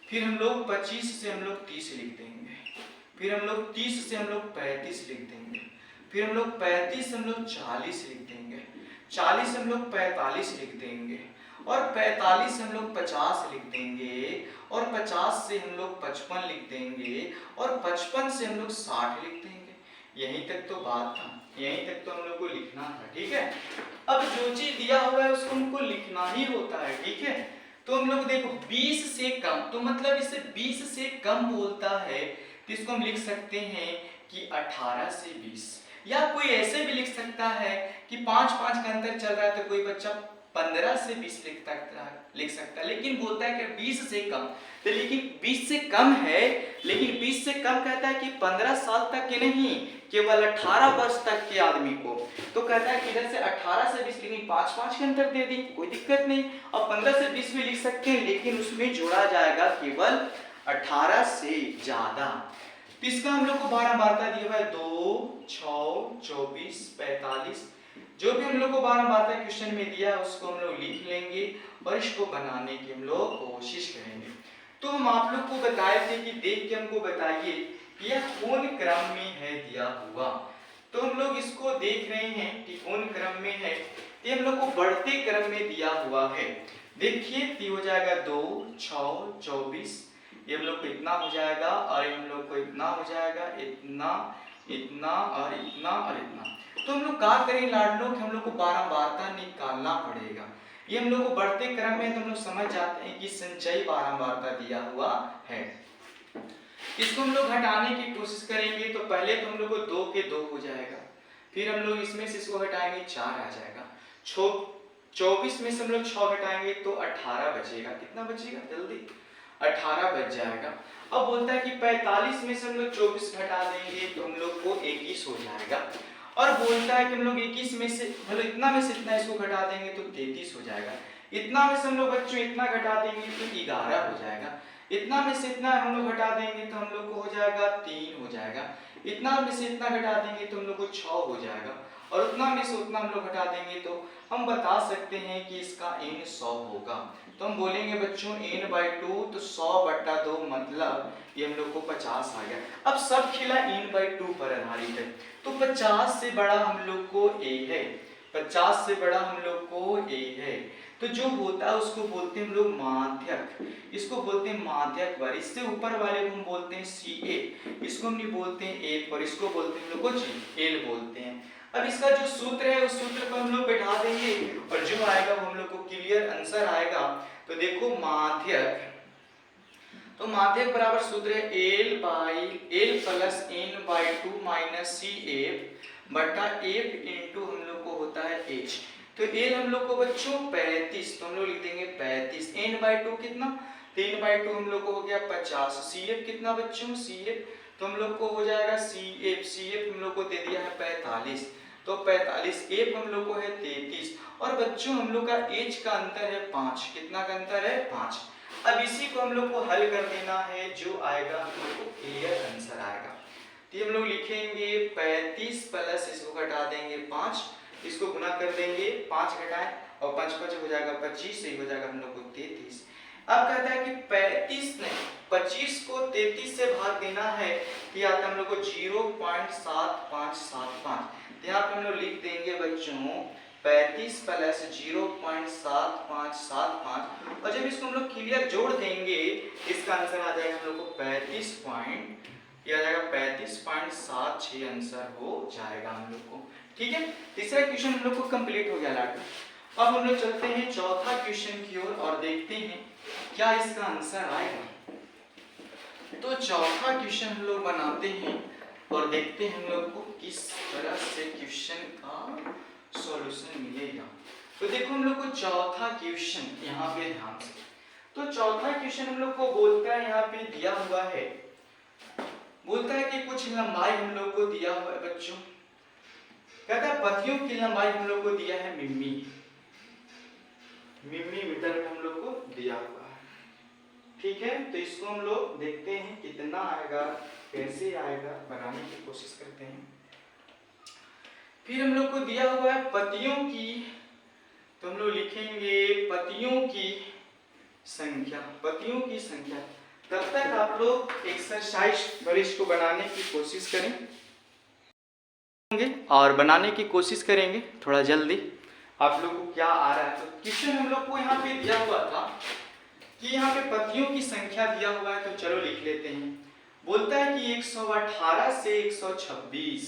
Speaker 1: फिर हम लोग 25 से हम लोग 30 लिख देंगे। फिर हम लोग 30 से हम लोग 35 लिख देंगे। फिर हम लोग 35 से हम लोग 40 लिख देंगे। 40 से हम लोग 45 लिख देंगे। और 45 से हम लोग 50 लिख देंगे। और 50 से हम लोग 55 लिख देंगे। और 55 से हम लोग 60 लिख देंगे। यहीं तक तो बात था, यहीं तक तो हम लोग को लिखना था, ठीक है। अब जो चीज दिया हुआ है उसको हमको लिखना ही होता है, ठीक है। तो हम लोग देखो 20 से कम, तो मतलब इसे 20 से कम बोलता है, तो इसको हम लिख सकते हैं कि 18 से 20। या कोई ऐसे भी लिख सकता है कि 5-5 का अंतर चल रहा है, तो कोई बच्चा 15 से 20 लिख सकता है, लेकिन बोलता है कि 20 से कम। तो लेकिन 20 से कम है, लेकिन 20 से कम कहता है कि 15 साल तक के नहीं, केवल 18 वर्ष तक के आदमी को। तो कहता है कि इधर से 18 से 20, लेकिन 5-5 के अंतर दे दी, कोई दिक्कत नहीं। और 15 से 20 भी लिख सकते हैं, लेकिन उसमें जोड़ा जाएगा केवल 18 से ज्यादा। तो इसका हम लोग को बारंबारता दिया हुआ है 2, 6, 24, 45। जो भी हम लोग को बारंबारता क्वेश्चन में दिया है उसको हम लोग लिख लेंगे और इसको बनाने की हम लोग कोशिश करेंगे। तो हम आप लोग को बताए थे कि देख के हमको बताइए कि यह कौन क्रम में है दिया हुआ। तो हम लोग इसको देख रहे हैं कि कौन क्रम में है। ये हम लोग को बढ़ते क्रम में दिया हुआ है। देखिए ये हो जाएगा 2, 6, 24, ये हम लोग को इतना हो जाएगा, और हम लोग को इतना हो जाएगा, इतना, इतना और इतना और इतना। तो हम लोग क्या करेंगे लाडलो, हम लोग को बारंबारता निकालना पड़ेगा। ये हम लोग को बढ़ते क्रम में, तो हम लोग समझ जाते हैं कि संचयी बारंबारता दिया हुआ है। इसको हम लोग हटाने की कोशिश करेंगे। तो पहले तो हम लोग को 2 के 2 हो जाएगा, फिर हम लोग इसमें से इसको हटाएंगे 4 आ जाएगा। 24 में से हम लोग 6 हटाएंगे तो 18 बचेगा। कितना बचेगा जल्दी, 18 बच जाएगा। अब बोलता है कि 45 में से हम लोग 24 घटा देंगे तो हम लोग को 21 हो जाएगा। और बोलता है कि हम लोग 21 में से मतलब इतना में से इतना इसको घटा देंगे तो 33 हो जाएगा। इतना में से हम लोग बच्चों इतना घटा देंगे तो 11 हो जाएगा। इतना में से इतना हम लोग घटा देंगे तो हम लोग को हो जाएगा 3 हो जाएगा। इतना में से इतना घटा देंगे तो हम लोग को 6 हो जाएगा। और उतना में से उतना हम लोग घटा देंगे तो हम बता सकते हैं कि इसका n 100 होगा। तो हम बोलेंगे बच्चों n/2, तो 100/2 मतलब ये हम लोग को 50 आ गया। अब सब खेला n/2 पर आधारित है, तो 50 से बड़ा हम लोग को a है, 50 से बड़ा हम लोग को a है। तो जो होता है उसको बोलते हैं हम लोग माध्यक, इसको बोलते हैं माध्यक वर्ग। इससे ऊपर वाले को हम बोलते हैं CA, इसको हम नहीं बोलते हैं A, और इसको बोलते हैं हम लोग L बोलते हैं। अब इसका जो सूत्र है उस सूत्र को हम लोग बैठा देंगे और जो आएगा वो हम लोग को क्लियर आंसर आएगा। तो देखो माध्यक, तो माध्यक बराबर सूत्र है L + n/2 - CF बटा F इंटू हम लोग को होता है H। तो L हम लोग को बच्चों 35, तो हम लोग लिख देंगे 35। n/2 कितना, 3/2 हम लोग को हो गया 50। CF कितना बच्चों, CF तो हम लोग को हो जाएगा CF हम लोग को दे दिया है 45, तो 45। F हम लोग को है 33, और बच्चों हम लोग का H का अंतर है 5। कितना का अंतर है, 5। अब इसी को हम लोग को हल कर देना है, जो आएगा हम लोग को क्लियर आंसर आएगा। तो हम लोग लिखेंगे 35 प्लस इसको घटा देंगे 5, इसको गुना कर देंगे, 5 घटाएं और 5 5 हो जाएगा 25, सही हो जाएगा हम लोग को 33। अब कहता है कि 35 नहीं 25 को 33 से भाग देना है, तो यहाँ पे हम लोग को 0.7575, यहाँ पे हम लोग लिख देंगे बच्चों 35 प्लस 0.7575, और जब इसको हम लोग क्लियर जोड़ देंगे इसका आंसर आ जाएगा हम लोग को 35.5 ये आ जाएगा 35.76 आंसर हो जाएगा हम लोग को। ठीक है, तीसरा क्वेश्चन हम लोग को कंप्लीट हो गया लाडू। अब हम लोग चलते हैं चौथा क्वेश्चन की ओर और देखते हैं क्या इसका आंसर आएगा। तो चौथा क्वेश्चन हम लोग बनाते हैं और देखते हैं हम लोग को किस तरह से क्वेश्चन का सॉल्यूशन मिलेगा। तो देखो हम लोग को चौथा क्वेश्चन यहाँ पे ध्यान से, तो चौथा क्वेश्चन हम लोग को बोलता है, यहाँ पे दिया हुआ है, बोलता है कि कुछ लंबाई हम लोग को दिया हुआ है बच्चों, कहता है पतियों की लंबाई हम लोग को दिया है मिमी मीटर में हम लोग को दिया हुआ है। ठीक है, तो इसको हम लोग देखते हैं कितना आएगा, कैसे आएगा, बनाने की कोशिश करते हैं। फिर हम लोग को दिया हुआ है पतियों की, तो हम लोग लिखेंगे पतियों की संख्या, पतियों की संख्या। तब तक आप लोग एक्सरसाइज पर इसको बनाने की कोशिश करें और बनाने की कोशिश करेंगे थोड़ा जल्दी। आप लोग को क्या आ रहा है, तो क्वेश्चन हम लोग को यहाँ पे दिया हुआ था कि यहाँ पे पतियों की संख्या दिया हुआ है, तो चलो लिख लेते हैं। बोलता है कि 118 से 126,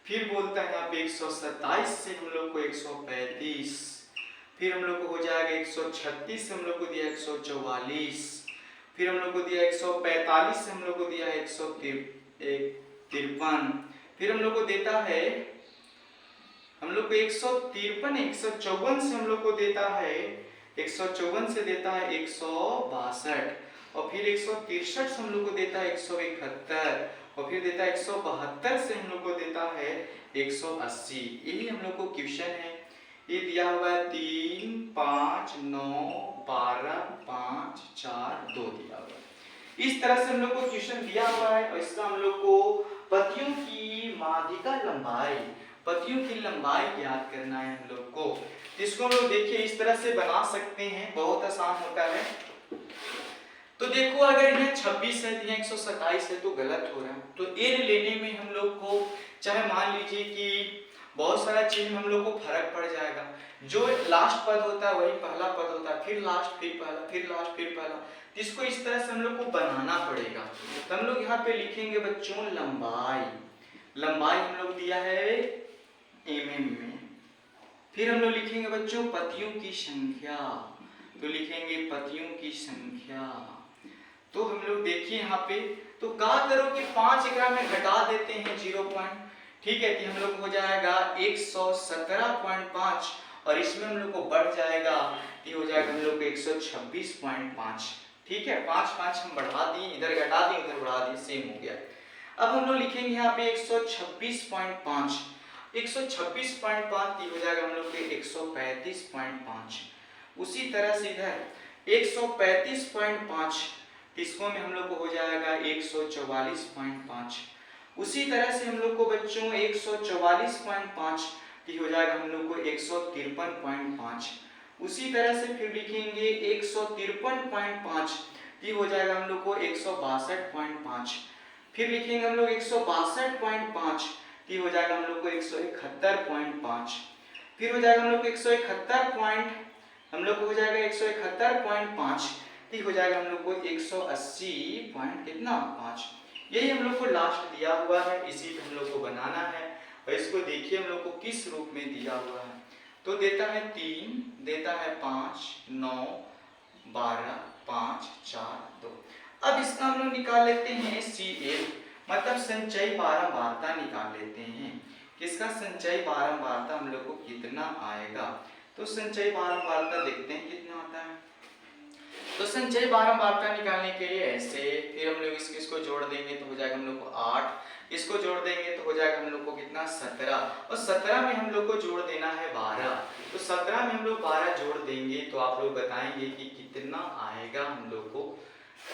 Speaker 1: फिर बोलता है यहाँ पे 127 से हम लोग को 135, फिर हम लोग को हो जाएगा 136 से हम लोग को दिया 144, फिर हम लोग को दिया 145 से हम लोग को दिया 153, फिर हम लोग को देता है, हम लोग को 153 154 से हम लोग को देता है, 154 से देता है 162, और फिर 163 से हम लोग को देता है 171, और फिर देता है 172 से हम लोग को देता है 180। यही हम लोग को क्वेश्चन है, ये दिया हुआ है 3 5 9 12 5 4 2 दिया हुआ है। इस तरह से हम लोग को क्वेश्चन दिया हुआ है और इसका हम लोग को पतियों की माध्यिका लंबाई, पतियों की लंबाई ज्ञात करना है हम लोग को। इसको हम लोग देखिए इस तरह से बना सकते हैं, बहुत आसान होता है। तो देखो अगर यह 26 है, यह 127 है, तो गलत हो रहा है। तो एन लेने में हम लोग को, चाहे मान लीजिए कि बहुत सारा चीज में हम लोग को फर्क पड़ जाएगा। जो लास्ट पद होता है वही पहला पद होता है, फिर लास्ट फिर पहला, फिर लास्ट फिर पहला। इसको इस तरह से हम लोग को बनाना पड़ेगा। तो हम लोग यहाँ पे लिखेंगे बच्चों लंबाई, लंबाई हम लोग दिया है mm में। फिर हम लोग लिखेंगे बच्चों पतियों की संख्या, तो लिखेंगे पतियों की संख्या। तो हम लोग देखिए यहाँ पे, तो क्या करो कि 5 एकरा में घटा देते हैं 0 पॉइंट, ठीक है, कि हम लोग हो जाएगा 117.5 और इसमें हम लोग को बढ़ जाएगा, ये हो जाएगा हम लोग को 126.5। ठीक है, 5 5 हम बढ़ा दिए, इधर घटा दिए उधर बढ़ा दिए, सेम हो गया। अब हम लोग लिखेंगे यहाँ पे 126.5, 126.5 हो जाएगा हम लोग के 135.5। उसी तरह से इधर 135.5, इसको में हम लोग को हो जाएगा 144.5। उसी तरह से हम लोग को बच्चों 144.5 हो जाएगा हम लोग को 153.5। उसी तरह से फिर लिखेंगे 153.5 हो जाएगा हम लोग को 162.5। फिर लिखेंगे हम लोग 162.5 हो जाएगा हम लोग को 171.5। फिर हो जाएगा हम लोग को 171 हम लोग को हो जाएगा 171.5 हो जाएगा हम लोग को 180 पॉइंट कितना 5। यही हम लोग को लास्ट दिया हुआ है, इसी पे हम लोग को बनाना है। और इसको देखिए हम लोग को किस रूप में दिया हुआ है, तो देता है 3, देता है 5 9 12 5 4 2। अब इसका हम लोग निकाल लेते हैं CL, मतलब संचयी बारंबारता निकाल लेते हैं। किसका संचयी बारंबारता हम लोग को कितना आएगा, तो संचयी बारंबारता देखते हैं कितना आता है। तो संचयी बारंबारता निकालने के लिए ऐसे, फिर हम लोग इसको जोड़ देंगे तो हो जाएगा हम लोग को 8, इसको जोड़ देंगे तो हो जाएगा हम लोग को कितना 17, और 17 में हम लोग को जोड़ देना है 12। तो 17 में हम लोग 12 जोड़ देंगे तो आप लोग बताएंगे कि कितना आएगा हम लोग को।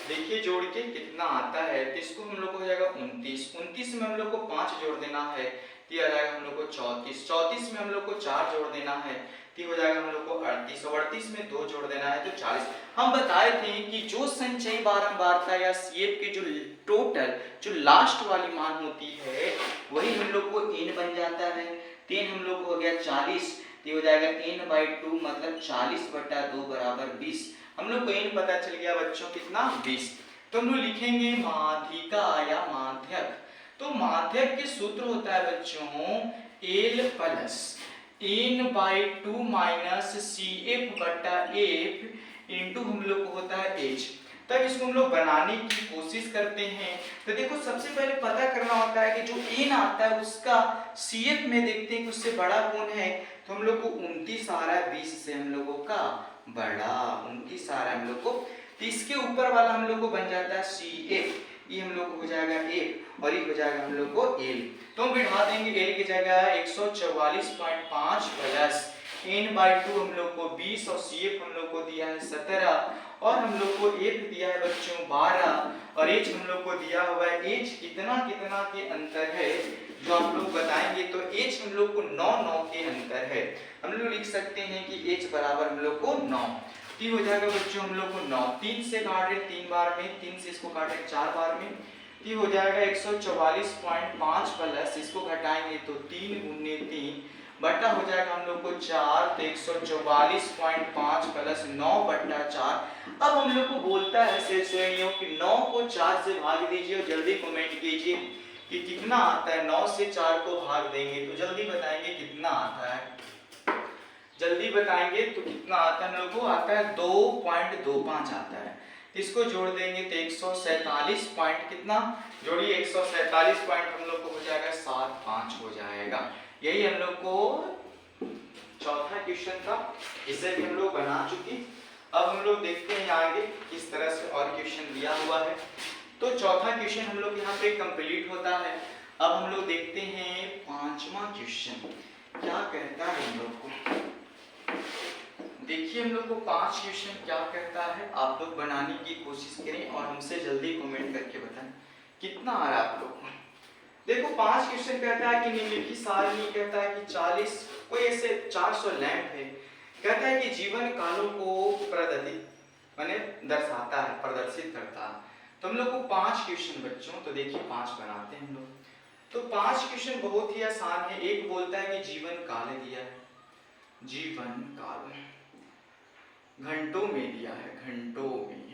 Speaker 1: देखिए जोड़ के कितना आता है, तो इसको हम लोग को हो जाएगा 29, 29 में हम लोग को 5 जोड़ देना है, तो आ जाएगा हम लोग को 34, 34 में हम लोग को 4 जोड़ देना है, तो हो जाएगा हम लोग को 38, 38 में 2 जोड़ देना है तो 40। हम बताए थे कि जो संचयी बारंबारता या CF के जो टोटल जो लास्ट वाली मान होती है वही हम लोग को n बन जाता है। 3 हम लोग को हो गया 40, तो हो जाएगा n/2 मतलब 40/2 बराबर 20। हम लोग को n पता चल गया बच्चों कितना 20। तो हम लोग लिखेंगे माध्यिका या माध्यक। तो माध्यक के सूत्र होता है बच्चों L plus n/2 minus C F बटा एफ इंटू हम लोग को होता है एच। तब इसको हम लोग बनाने की कोशिश करते हैं। तो देखो सबसे पहले पता करना होता है कि जो n आता है उसका CF में देखते हैं कि उससे बड़ा कौन है। तो हम लोग को 29 आ रहा है, 20 से हम लोगों का बड़ा 29 आ रहा है हम लोग को। तो इसके ऊपर वाला हम लोग को बन जाता है CF, ये हम लोग को हो जाएगा F और ये हो जाएगा हम लोग को L। तो हम बिठा देंगे L की जगह 144.5 प्लस n/2 हम लोग को 20 और CF हम लोग को दिया है 17 और हम लोग को F दिया है बच्चों 12 और H हम लोग को दिया हुआ है। H कितना कितना के अंतर है जो आप लोग बताएंगे। तो H हम लोग को 9 के अंतर है। हम लोग लिख सकते हैं कि H बराबर हम लोग को 9। तो हो जाएगा बच्चों हम लोग को 9 3 से काट रहे 3 बार में, 3 से इसको काट रहे 4 बार में। तो हो जाएगा 144.5 प्लस इसको घटाएंगे तो 3 गुने 3 बटा हो जाएगा हम लोग को 4। तो 144.5 प्लस 9 बटा 4। अब हम लोग को बोलता है ऐसे श्रेणियों कि 9 को 4 से भाग दीजिए और जल्दी कमेंट कीजिए कि कितना आता है। 9 से 4 को भाग देंगे तो जल्दी बताएंगे कितना आता है। जल्दी बताएंगे तो कितना आता है हम लोग को, आता है 2.25 आता है। इसको जोड़ देंगे तो 147 पॉइंट कितना जोड़िए 147 पॉइंट हम लोग को हो जाएगा 75 हो जाएगा। यही हम लोग को चौथा क्वेश्चन था, इसे भी हम लोग बना चुके। अब हम लोग देखते हैं आगे किस तरह से और क्वेश्चन दिया हुआ है। तो चौथा क्वेश्चन हम लोग यहाँ पे कंप्लीट होता है। अब हम लोग देखते हैं पांचवा क्वेश्चन क्या कहता है हम लोग को। देखिए हम लोग को 5 क्वेश्चन क्या कहता है, आप लोग बनाने की कोशिश करें और हमसे जल्दी कमेंट करके बताएं कितना आ रहा है आप लोग को। देखो 5 क्वेश्चन कहता है कि निम्नलिखित सारणी कहता है कि 40 कोई ऐसे 400 लैंप है। कहता है कि जीवन कालों को माने दर्शाता है, प्रदर्शित करता है। तो हम लोग को 5 क्वेश्चन बच्चों, तो देखिए 5 बनाते हैं हम लोग। तो 5 क्वेश्चन बहुत ही आसान है। एक बोलता है कि जीवन काल दिया है, जीवन काल घंटों में दिया है, घंटों में।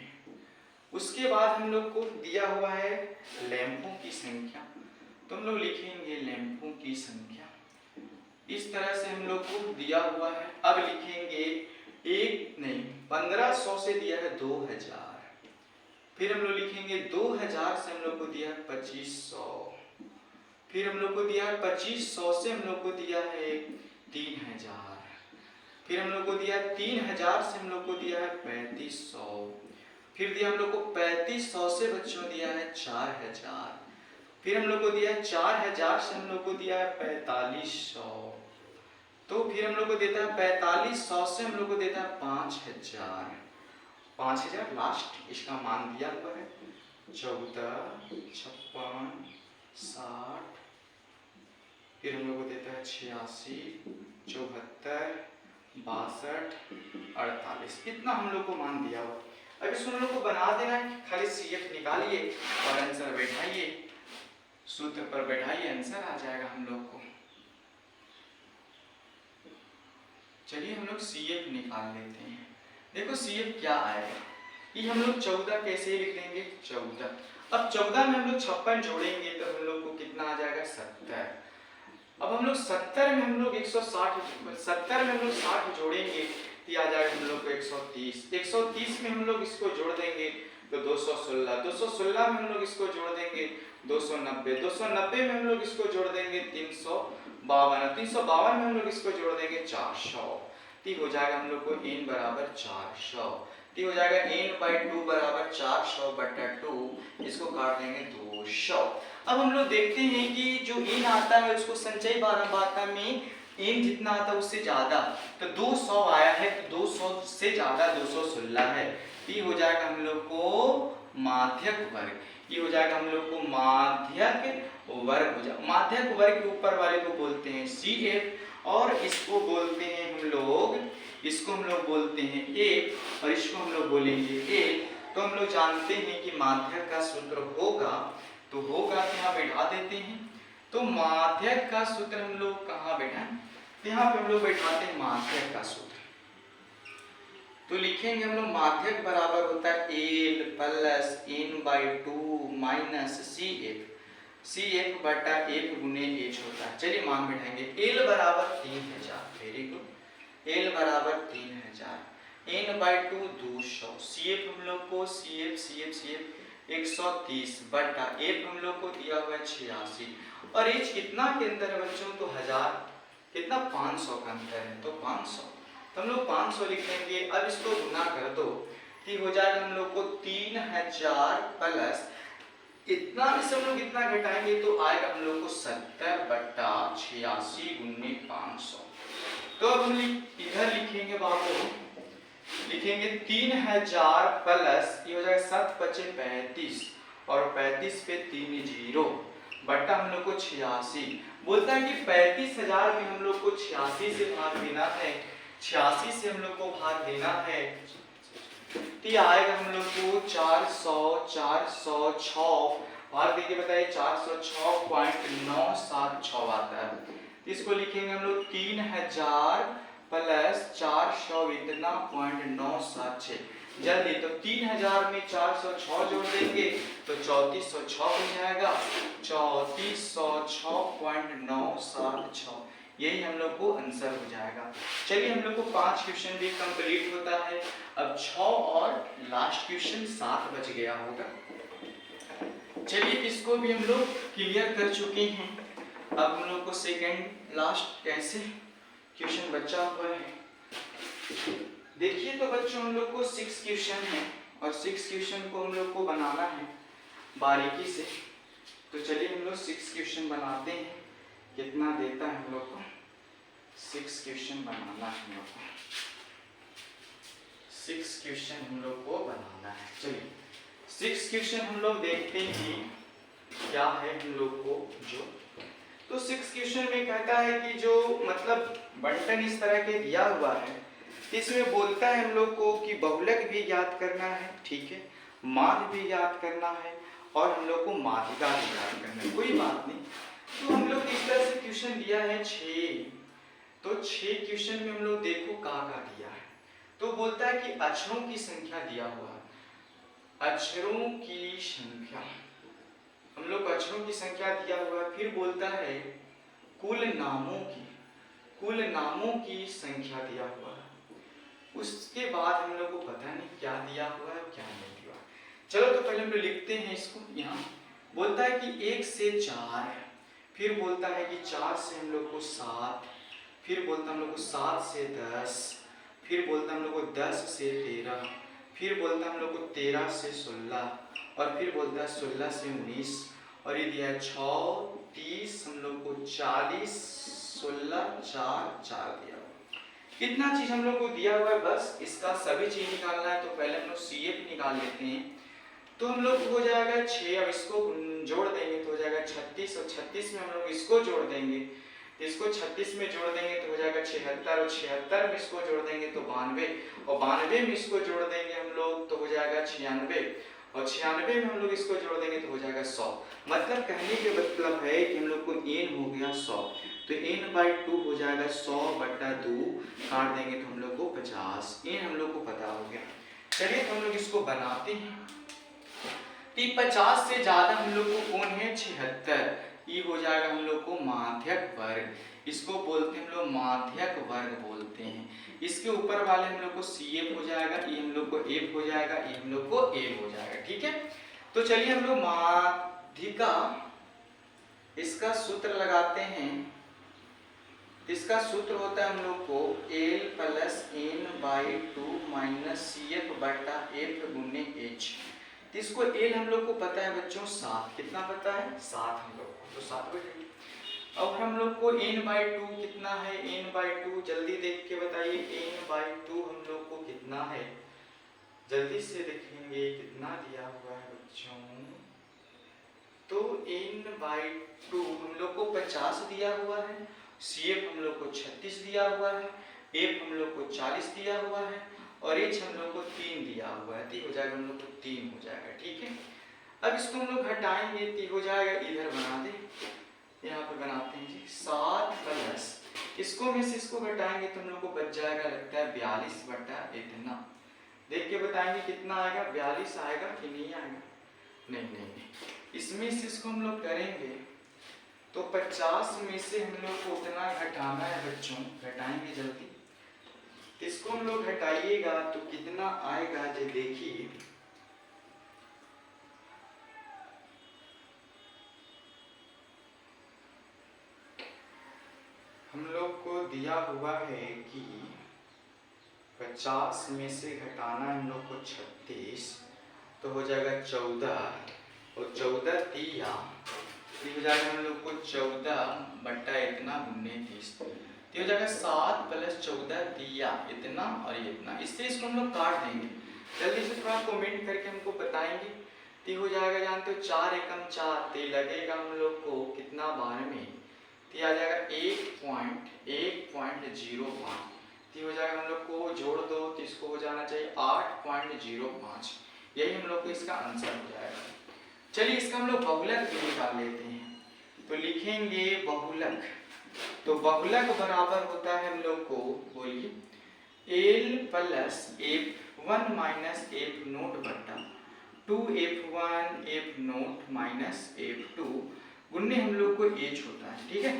Speaker 1: उसके बाद हम लोग को दिया हुआ है लैंपों की संख्या। तो हम लोग लिखेंगे लैंपों की संख्या। इस तरह से हम लोग को दिया हुआ है। अब लिखेंगे 1500 से दिया है 2000। फिर हम लोग लिखेंगे 2000 से हम लोग को दिया है 2500। फिर हम लोग को दिया है 2500 से हम लोग को दिया है 3000। फिर हम लोग को दिया 3000 से हम लोग को दिया है 3500। फिर दिया हम लोग को 3500 से बच्चों दिया है 4000। फिर हम लोग को दिया है 4000 से हम लोग को दिया है 4500। तो फिर हम लोग को देता है 4500 से हम लोग को देता है 5000। 5000 लास्ट इसका मान दिया हुआ है 14, 56, 60। फिर हम लोग को देता है 86, 74, 62, 48। इतना हम लोग को मान दिया हुआ। अब इसको हम लोग को बना देना है। खाली CF निकालिए और आंसर बैठाइए, सूत्र पर बैठाइए, आंसर आ जाएगा हम लोग को। चलिए हम लोग CF निकाल लेते हैं। देखो CF क्या आएगा, ये हम लोग 14 कैसे लिख देंगे 14। अब 14 में हम लोग 56 जोड़ेंगे तो हम लोग को कितना आ जाएगा 70। अब हम लोग 70 में हम लोग 70 में हम लोग 60 जोड़ेंगे तो आ जाएगा हम लोग को 130। 130 में हम लोग इसको जोड़ देंगे तो 216। 216 में हम लोग इसको जोड़ देंगे 290। 290 में हम लोग इसको जोड़ देंगे 352। 352 में हम लोग इसको जोड़ देंगे 400। तो हो जाएगा हम लोग को n बराबर 400। तो हो जाएगा n/2 बराबर 400 बटा 2। इसको काट देंगे 200। अब हम लोग देखते हैं कि जो n आता है उसको संचयी बारंबारता में n जितना आता है उससे ज्यादा, तो 200 आया है तो 200 से ज्यादा 216 है। ये हो जाएगा हम लोग को माध्यक वर्ग। ये हो जाएगा हम लोग को माध्यक वर्ग हो जाएगा। माध्यक वर्ग के ऊपर वाले को बोलते हैं CF और इसको बोलते हैं हम लोग, इसको हम लोग बोलते हैं A और इसको हम लोग बोलेंगे A। तो हम लोग जानते हैं कि माध्यक का सूत्र होगा, तो होगा तो यहाँ बैठा देते हैं। तो माध्यक का सूत्र हम लोग कहाँ बैठाएं, तो यहाँ पे हम लोग बैठाते हैं माध्यक का सूत्र। तो लिखेंगे हम लोग माध्यक बराबर होता है L plus N by two minus C F बटा एफ गुने एच होता है। चलिए मान बैठाएंगे एल बराबर 3000, वेरी गुड, एल बराबर 3000, N by two 200, C F हम लोग को सी एफ 130 बटा एफ हम लोग को दिया हुआ है 86 और एच कितना के अंदर है बच्चों, तो 1000 कितना 500 का अंतर है, तो 500, तो हम लोग 500 लिख लेंगे। अब इसको गुना कर दो कि हो जाएगा हम लोग को 3000 प्लस इतना में से हम लोग इतना घटाएंगे तो आएगा हम लोग को 70 बटा 86 गुने 500। तो अब हम इधर लिखेंगे बाबू, लिखेंगे 3000 प्लस ये हो जाएगा 7 बचे 35 और 35 पे 3 0 बटा हम लोग को 86। बोलता है कि 35,000 में हम लोग को 86 से भाग देना है, 86 से हम लोग को भाग देना है तो ये आएगा हम लोग को 406 भाग देके बताइए 406.976 आता है। इसको लिखेंगे हम लोग 3000 प्लस 400 इतना 0.976, जल्दी तो 3000 में 406 जोड़ देंगे तो 3406 हो जाएगा, 3406.976, यही हम लोग को आंसर हो जाएगा। चलिए हम लोग को 5 क्वेश्चन भी कंप्लीट होता है, अब 6 और लास्ट क्वेश्चन 7 बच गया होगा। चलिए इसको भी हम लोग क्लियर कर चुके हैं। अब हम लोग को सेकंड लास्ट कैसे क्वेश्चन बचा हुआ है, देखिए तो बच्चों हम लोग को 6 क्वेश्चन है और 6 क्वेश्चन को हम लोग को बनाना है बारीकी से। तो चलिए हम लोग 6 क्वेश्चन बनाते हैं, कितना देता है हम लोग को, 6 क्वेश्चन बनाना है हम लोग को, 6 क्वेश्चन हम लोग को बनाना है। चलिए 6 क्वेश्चन हम लोग देखते हैं क्या है हम लोग को जो, तो 6 क्वेश्चन में कहता है कि जो मतलब बंटन इस तरह के दिया हुआ है, इसमें बोलता है हम लोग को कि बहुलक भी ज्ञात करना है, ठीक है, माध्य भी ज्ञात करना है और हम लोग को माध्यिका भी ज्ञात करना है, कोई बात नहीं। तो हम लोग इस तरह से क्वेश्चन दिया है 6, तो 6 क्वेश्चन में हम लोग देखो का दिया है, तो बोलता है कि अक्षरों की संख्या दिया हुआ है, अक्षरों की संख्या, हम लोग अक्षरों की संख्या दिया हुआ है, फिर बोलता है कुल नामों की संख्या दिया हुआ है, उसके बाद हम लोग को पता नहीं क्या दिया हुआ है क्या नहीं दिया। चलो तो पहले हम लोग लिखते हैं इसको, यहाँ बोलता है कि 1 से 4, फिर बोलता है कि 4 से हम लोग को 7, फिर बोलता है हम लोग को 7 से 10, फिर बोलता है हम लोग को 10 से 13, फिर बोलता है हम लोग को 13 से 16 और फिर बोलता है 16 से 19 और ये दिया है 6 30 हम लोग को 40 16 4 4 दिया हुआ। कितना चीज हम लोग को दिया हुआ है, बस इसका सभी चीज निकालना है। तो पहले हम लोग CF निकाल लेते हैं, तो हम लोग हो जाएगा 6, अब इसको जोड़ देंगे तो हो जाएगा 36 और 36 में हम लोग इसको जोड़ देंगे, इसको 36 में जोड़ देंगे तो हो जाएगा 76 और 76 में इसको जोड़ देंगे तो 92 और 92 में इसको जोड़ देंगे हम लोग तो हो जाएगा 96 और 96 में हम लोग इसको जोड़ देंगे तो हो जाएगा 100। मतलब कहने के मतलब है कि हम लोग को n हो गया 100, तो n/2 हो जाएगा 100 बटा 2, काट देंगे तो हम लोग को 50, n हम लोग को पता हो गया। चलिए तो हम लोग इसको बनाते हैं, 50 से ज्यादा हम लोग को कौन है 76, ये हो जाएगा हम लोग को माध्यक वर्ग, इसको बोलते हैं हम लोग माध्यक वर्ग बोलते हैं। इसके ऊपर वाले हम लोग को CF हो जाएगा, ये हम लोग को F हो जाएगा, ये हम लोग को A हो जाएगा, ठीक है। तो चलिए हम लोग माध्यिका, इसका सूत्र लगाते हैं, इसका सूत्र होता है हम लोग को L plus n/2 minus CF बटा F गुने H। इसको L हम लोग को पता है बच्चों 7, कितना पता है 7 हम लोग को, तो 7 बैठेगी। अब हम लोग को n/2 कितना है, n/2 जल्दी देख के बताइए, n/2 हम लोग को कितना है, जल्दी से देखेंगे कितना दिया हुआ है बच्चों, तो n/2 हम लोग को 50 दिया हुआ है, CF हम लोग को 36 दिया हुआ है, F हम लोग को 40 दिया हुआ है और H हम लोग को 3 दिया हुआ है, तो हो जाएगा हम लोग को 3 हो जाएगा, ठीक है। अब इसको हम लोग घटाएंगे तो हो जाएगा, इधर बना दे, यहाँ पे बनाते हैं जी 7 प्लस इसको में से इसको घटाएंगे तो हम लोग को बच जाएगा लगता है 42 बटा इतना, देख के बताएंगे कितना आएगा, 42 आएगा कि नहीं आएगा? नहीं। इसमें से इसको हम लोग करेंगे तो 50 में से हम लोग को उतना घटाना है बच्चों, घटाएंगे जल्दी। इसको हम लोग घटाइएगा तो कितना आएगा जो देखिए, हम लोग को दिया हुआ है कि 50 में से घटाना हम लोग को 36, तो हो जाएगा 14 और 14 तिया हो जाएगा हम लोग को 14 बट्टा इतना गुने 30, तो हो जाएगा 7 + 14 तिया इतना और इतना। इससे इसको हम लोग काट देंगे, जल्दी से थोड़ा कमेंट करके हमको बताएंगे। तो हो जाएगा जानते हो 4 एकम 4, तो लगेगा हम लोग को कितना 12 में, तो आ जाएगा 1.01.05, तो हो जाएगा हम लोग को जोड़ दो तो इसको हो जाना चाहिए 8.05, यही हम लोग को इसका आंसर हो जाएगा। चलिए इसका हम लोग बहुलक भी निकाल लेते हैं, तो लिखेंगे बहुलक, तो बहुलक बराबर होता है हम लोग को, बोलिए L + F1 - F0 बट्टा 2F1 F0 - F2 गुन्ने हम लोग को H होता है, ठीक है।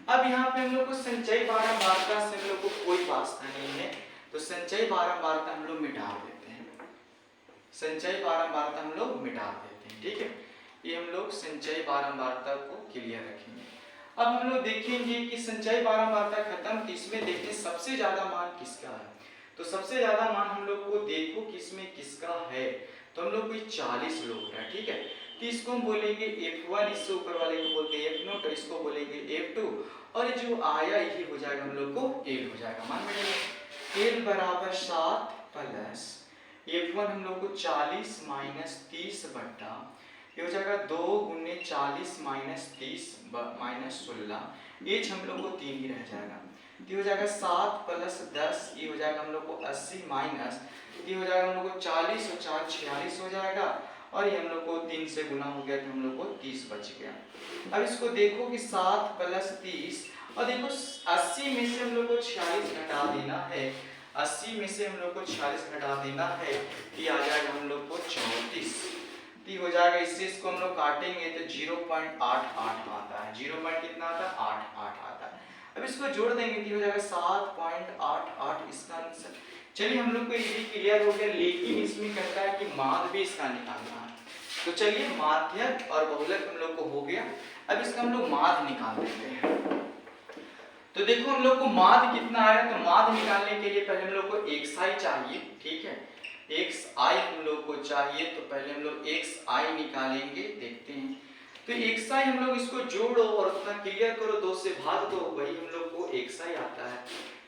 Speaker 1: अब यहाँ पे हम लोग को संचयी बारंबारता से हम लोग को कोई वास्ता नहीं है, तो संचयी बारंबारता हम लोग मिटा देते हैं, संचयी बारंबारता हम लोग मिटा देते हैं, ठीक है। ये हम लोग संचयी बारंबारता को क्लियर रखेंगे। अब हम लोग देखेंगे कि संचयी बारंबारता खत्म, तो इसमें देखते सबसे ज्यादा मान किसका है, तो सबसे ज्यादा मान हम लोग को देखो किसमें किसका है, तो हम लोग को 40 लोग है, ठीक है। तो इसको हम बोलेंगे F1, इससे ऊपर वाले को बोलते हैं F0, तो इसको बोलेंगे F2, और जो आया यही हो जाएगा हम लोग को L हो जाएगा। मान लीजिए L बराबर 7 + F1 हम लोग को 40 - 30 बट्टा, ये हो जाएगा 2 × 40 - 30 - 16, H हम लोग को 3 ही रह जाएगा, ये हो जाएगा 7 + 10, ये हो जाएगा हम लोग को 80 माइनस, ये हो जाएगा हम लोग को 40 और 4 46 हो जाएगा, और ये हम लोग को 3 से गुना हो गया तो हम लोग को 30 बच गया। अब इसको देखो कि 7 + 30, और देखो 80 में से हम लोग को 46 घटा देना है, 80 में से हम लोग को 46 घटा देना है, ये आ जाएगा हम लोग को 34, तो हो जाएगा। इससे इसको हम लोग काटेंगे तो 0.88 आता है, 0. कितना आता है 88 आता है। अब इसको जोड़ देंगे तो हो जाएगा 7.88 इसका आंसर। चलिए हम लोग को ये भी क्लियर हो गया, लेकिन इसमें कहता है कि माध्य भी इसका निकालना है, तो चलिए माध्यक और बहुलक हम लोग को हो गया। अब इसका हम लोग माध्य निकाल देते हैं, तो देखो हम लोग को माध्य कितना आया, तो माध्य निकालने के लिए पहले हम लोग को xi चाहिए, ठीक है, xi हम लोग को चाहिए, तो पहले हम लोग xi निकालेंगे, देखते हैं। तो xi हम लोग इसको जोड़ो और उतना क्लियर करो, 2 से भाग दो, वही हम लोग को xi आता है,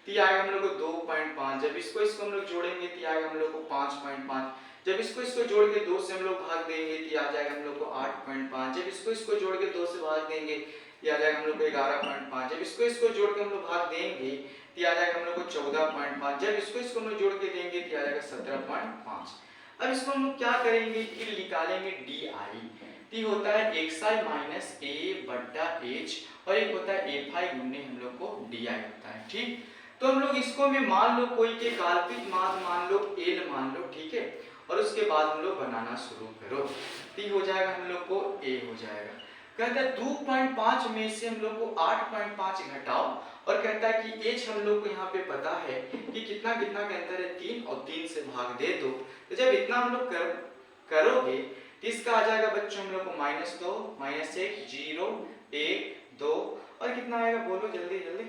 Speaker 1: तो आएगा हम लोग को 2.5, जब इसको हम लोग जोड़ेंगे तो आएगा हम लोग को 5.5, जब इसको जोड़ के 2 से हम लोग भाग देंगे तो आ जाएगा हम लोग को 8.5, जब इसको जोड़ के 2 से भाग देंगे तो आ जाएगा हम लोग को 11.5, जब इसको जोड़ के हम लोग भाग देंगे तो आ जाएगा हम लोग को 14.5, जब इसको हम लोग जोड़ के देंगे तो आ जाएगा 17.5। अब इसको हम लोग क्या करेंगे कि निकालेंगे DI, तो होता है xi माइनस a बट्टा h, और एक होता है fi गुने हम लोग को DI होता है, ठीक। तो हम लोग इसको में मान लो कोई के काल्पनिक मान मान लो L मान लो, ठीक है, और उसके बाद हम लोग बनाना शुरू करो, तो हो जाएगा हम लोग को A हो जाएगा। कहता है 2.5 में से हम लोग को 8.5 घटाओ, और कहता है कि h हम लोग को यहाँ पे पता है कि कितना कितना के अंतर है 3, और 3 से भाग दे दो, तो जब इतना हम लोग करोगे तो इसका आ जाएगा बच्चों हम लोग को -2 -1 0 1 2, और कितना आएगा बोलो जल्दी जल्दी,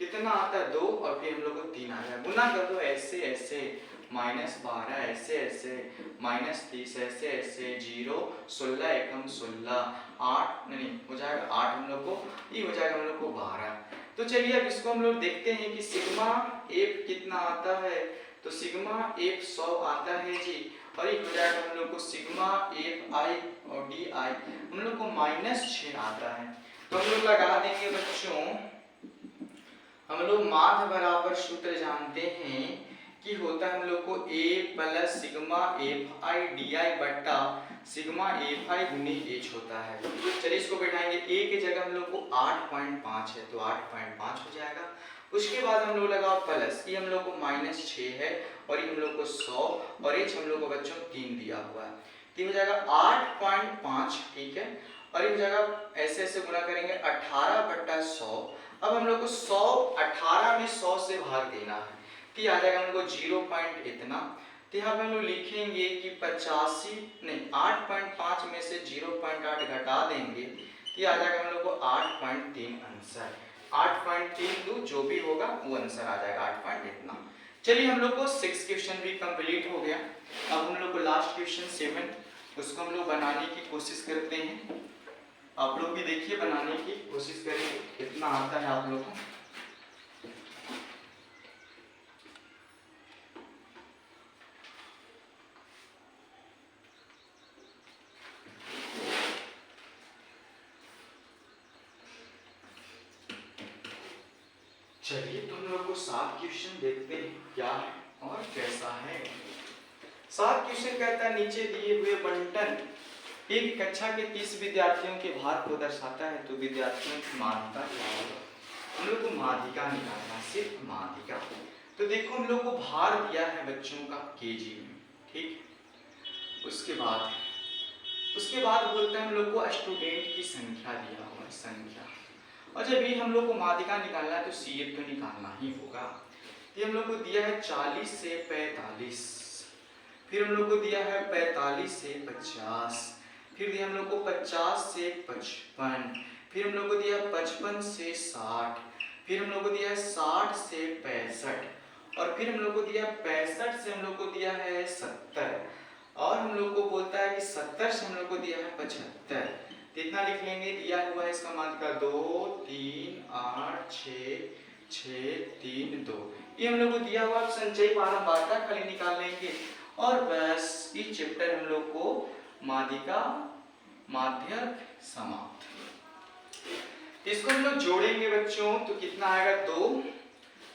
Speaker 1: कितना आता है 2, और फिर हम लोग को 3 आएगा, गुना कर दो ऐसे ऐसे, -12 ऐसे ऐसे, -30 ऐसे ऐसे, 0 16 एकम 16 8 नहीं हो जाएगा 8 हम लोग को, ये हो जाएगा हम लोग को 12। तो चलिए अब इसको हम लोग देखते हैं कि सिग्मा एफ कितना आता है, तो सिग्मा एफ 100 आता है जी, और ये हो जाएगा हम लोग को सिग्मा एफ आई और डी आई हम लोग को -6 आता है। तो हम लोग लगा देंगे बच्चों, हम लोग माध्य बराबर सूत्र जानते हैं कि होता है हम लोग को a plus sigma F I D I बट्टा सिग्मा एफ आई गुने h होता है। चलिए इसको बैठाएंगे, a की जगह हम लोग को 8.5 है तो 8.5 हो जाएगा, उसके बाद हम लोग लगाओ प्लस, ये हम लोग को -6 है और ये हम लोग को 100 और एच हम लोग को बच्चों 3 दिया हुआ है, तो ये हो जाएगा 8.5, ठीक है। और ये हो जाएगा ऐसे ऐसे गुना करेंगे 18/100। अब हम लोग को 100 18 में 100 से भाग देना है, तो ये आ जाएगा हम लोग को 0 पॉइंट इतना। तो यहाँ पे हम लोग लिखेंगे कि 85 नहीं 8.5 में से 0.8 घटा देंगे, तो ये आ जाएगा हम लोग को 8.3 आंसर। 8.32 जो भी होगा वो आंसर आ जाएगा 8 इतना। चलिए हम लोग को 6 क्वेश्चन भी कंप्लीट हो गया। अब हम लोग को लास्ट क्वेश्चन 7, उसको हम लोग बनाने की कोशिश करते हैं। आप लोग भी देखिए बनाने की कोशिश करेंगे, कितना आता है आप लोग को। चलिए तो हम लोग को 7 क्वेश्चन देखते हैं क्या है और कैसा है। 7 क्वेश्चन कहता है नीचे दिए हुए बंटन एक कक्षा के 30 विद्यार्थियों के भार को दर्शाता है, तो विद्यार्थियों की माध्यिका क्या होगा। हम लोग को माध्यिका निकालना, सिर्फ माध्यिका। तो देखो हम लोग को भार दिया है बच्चों का केजी में, ठीक। उसके बाद बोलते हैं हम लोग को स्टूडेंट की संख्या दिया हुआ है, संख्या। और जब भी हम लोग को माध्यिका निकालना है तो CF तो निकालना ही होगा। ये हम लोग को दिया है 40 से 45, फिर हम लोग को दिया है 45 से 50, फिर दिया हम लोग को 50 से 55, फिर हम लोग को दिया 55 से 60, फिर हम लोग को दिया है 60 से 65, और फिर हम लोग को दिया 65 से हम लोग को दिया है 70, और हम लोग को बोलता है कि 70 से हम लोग को दिया है 75। कितना लिख लेंगे, दिया हुआ है इसका माध्यिका 2 3 8 6 6 3 2। ये हम लोग को दिया हुआ संचयी बारंबारता खाली निकाल लेंगे और बस ये चैप्टर हम लोग को माध्यिका माध्यक समाप्त। इसको हम लोग जोड़ेंगे बच्चों तो कितना आएगा 2,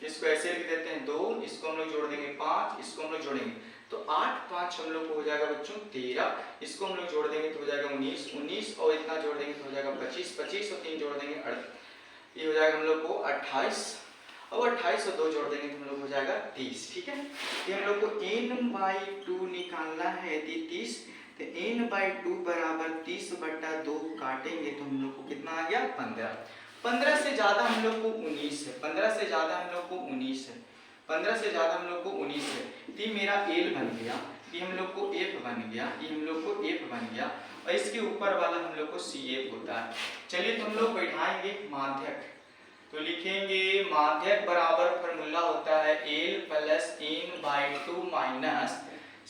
Speaker 1: इसको ऐसे लिख देते हैं 2, इसको हम लोग जोड़ देंगे 5, इसको हम लोग जोड़ेंगे तो 8 5 हम लोग को हो जाएगा बच्चों 13, इसको हम लोग जोड़ देंगे तो हो जाएगा 19 19 और इतना जोड़ देंगे तो हो जाएगा 25 25 और 3 जोड़ देंगे 38, ये हो जाएगा हम लोग को 28, और 28 और 2 जोड़ देंगे तो हम लोग हो जाएगा 30, ठीक है। ये हम लोग को n/2 निकालना है 30, तो n/2 बराबर 30/2 काटेंगे तो हम लोग को कितना आ गया 15। 15 से ज्यादा हम लोग को 19 है, 15 से ज्यादा हम लोग को 19 है, 15 से ज्यादा हम लोग को 19 है। ये मेरा L बन गया, ये हम लोग को F बन गया, ये हम लोग को F बन गया, और इसके ऊपर वाला हम लोग को CF होता है। चलिए तो हम लोग बैठाएंगे माध्यक, तो लिखेंगे माध्यक बराबर फॉर्मूला होता है L plus n/2 minus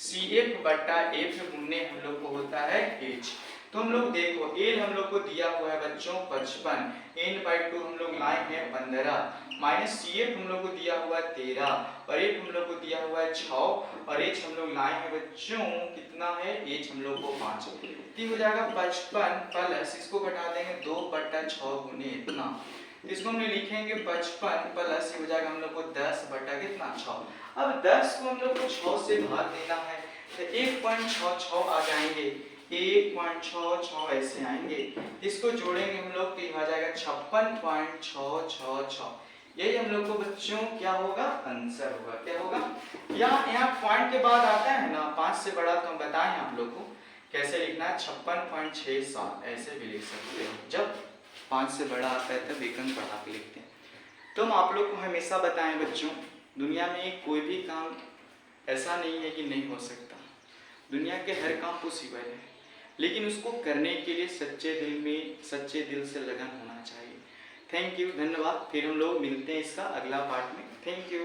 Speaker 1: CF/F गुने हम लोग को होता है H। तो हम लोग देखो L हम लोग को दिया हुआ है बच्चों 55, n/2 हम लोग लाए हैं 15, माइनस CF हम लोग को दिया हुआ है 13, और F हम लोग को दिया हुआ है 6, और H हम लोग लाए हैं बच्चों कितना है, H हम लोग को 5। तो हो जाएगा 55 प्लस इसको घटा देंगे 2/6 गुने इतना, इसको हम लिखेंगे 55 प्लस हो जाएगा हम लोग को 10/6। अब 10 को हम लोग को 6 से भाग देना है तो 1.66 आ जाएंगे, 1.66 ऐसे आएंगे, इसको जोड़ेंगे हम लोग तो आ जाएगा 56.666। यही हम लोग को बच्चों क्या होगा आंसर होगा, क्या होगा। यहाँ पॉइंट के बाद आता है ना 5 से बड़ा, तो हम बताएं आप लोग को कैसे लिखना है, 56.67 ऐसे भी लिख सकते हो। जब 5 से बड़ा आता है तब एक अंक बढ़ा के लिखते हैं। तो हम आप लोग को हमेशा बताएं बच्चों, दुनिया में कोई भी काम ऐसा नहीं है कि नहीं हो सकता, दुनिया के हर काम पॉसिबल है, लेकिन उसको करने के लिए सच्चे दिल से लगन होना चाहिए। थैंक यू, धन्यवाद। फिर हम लोग मिलते हैं इसका अगला पार्ट में। Thank you.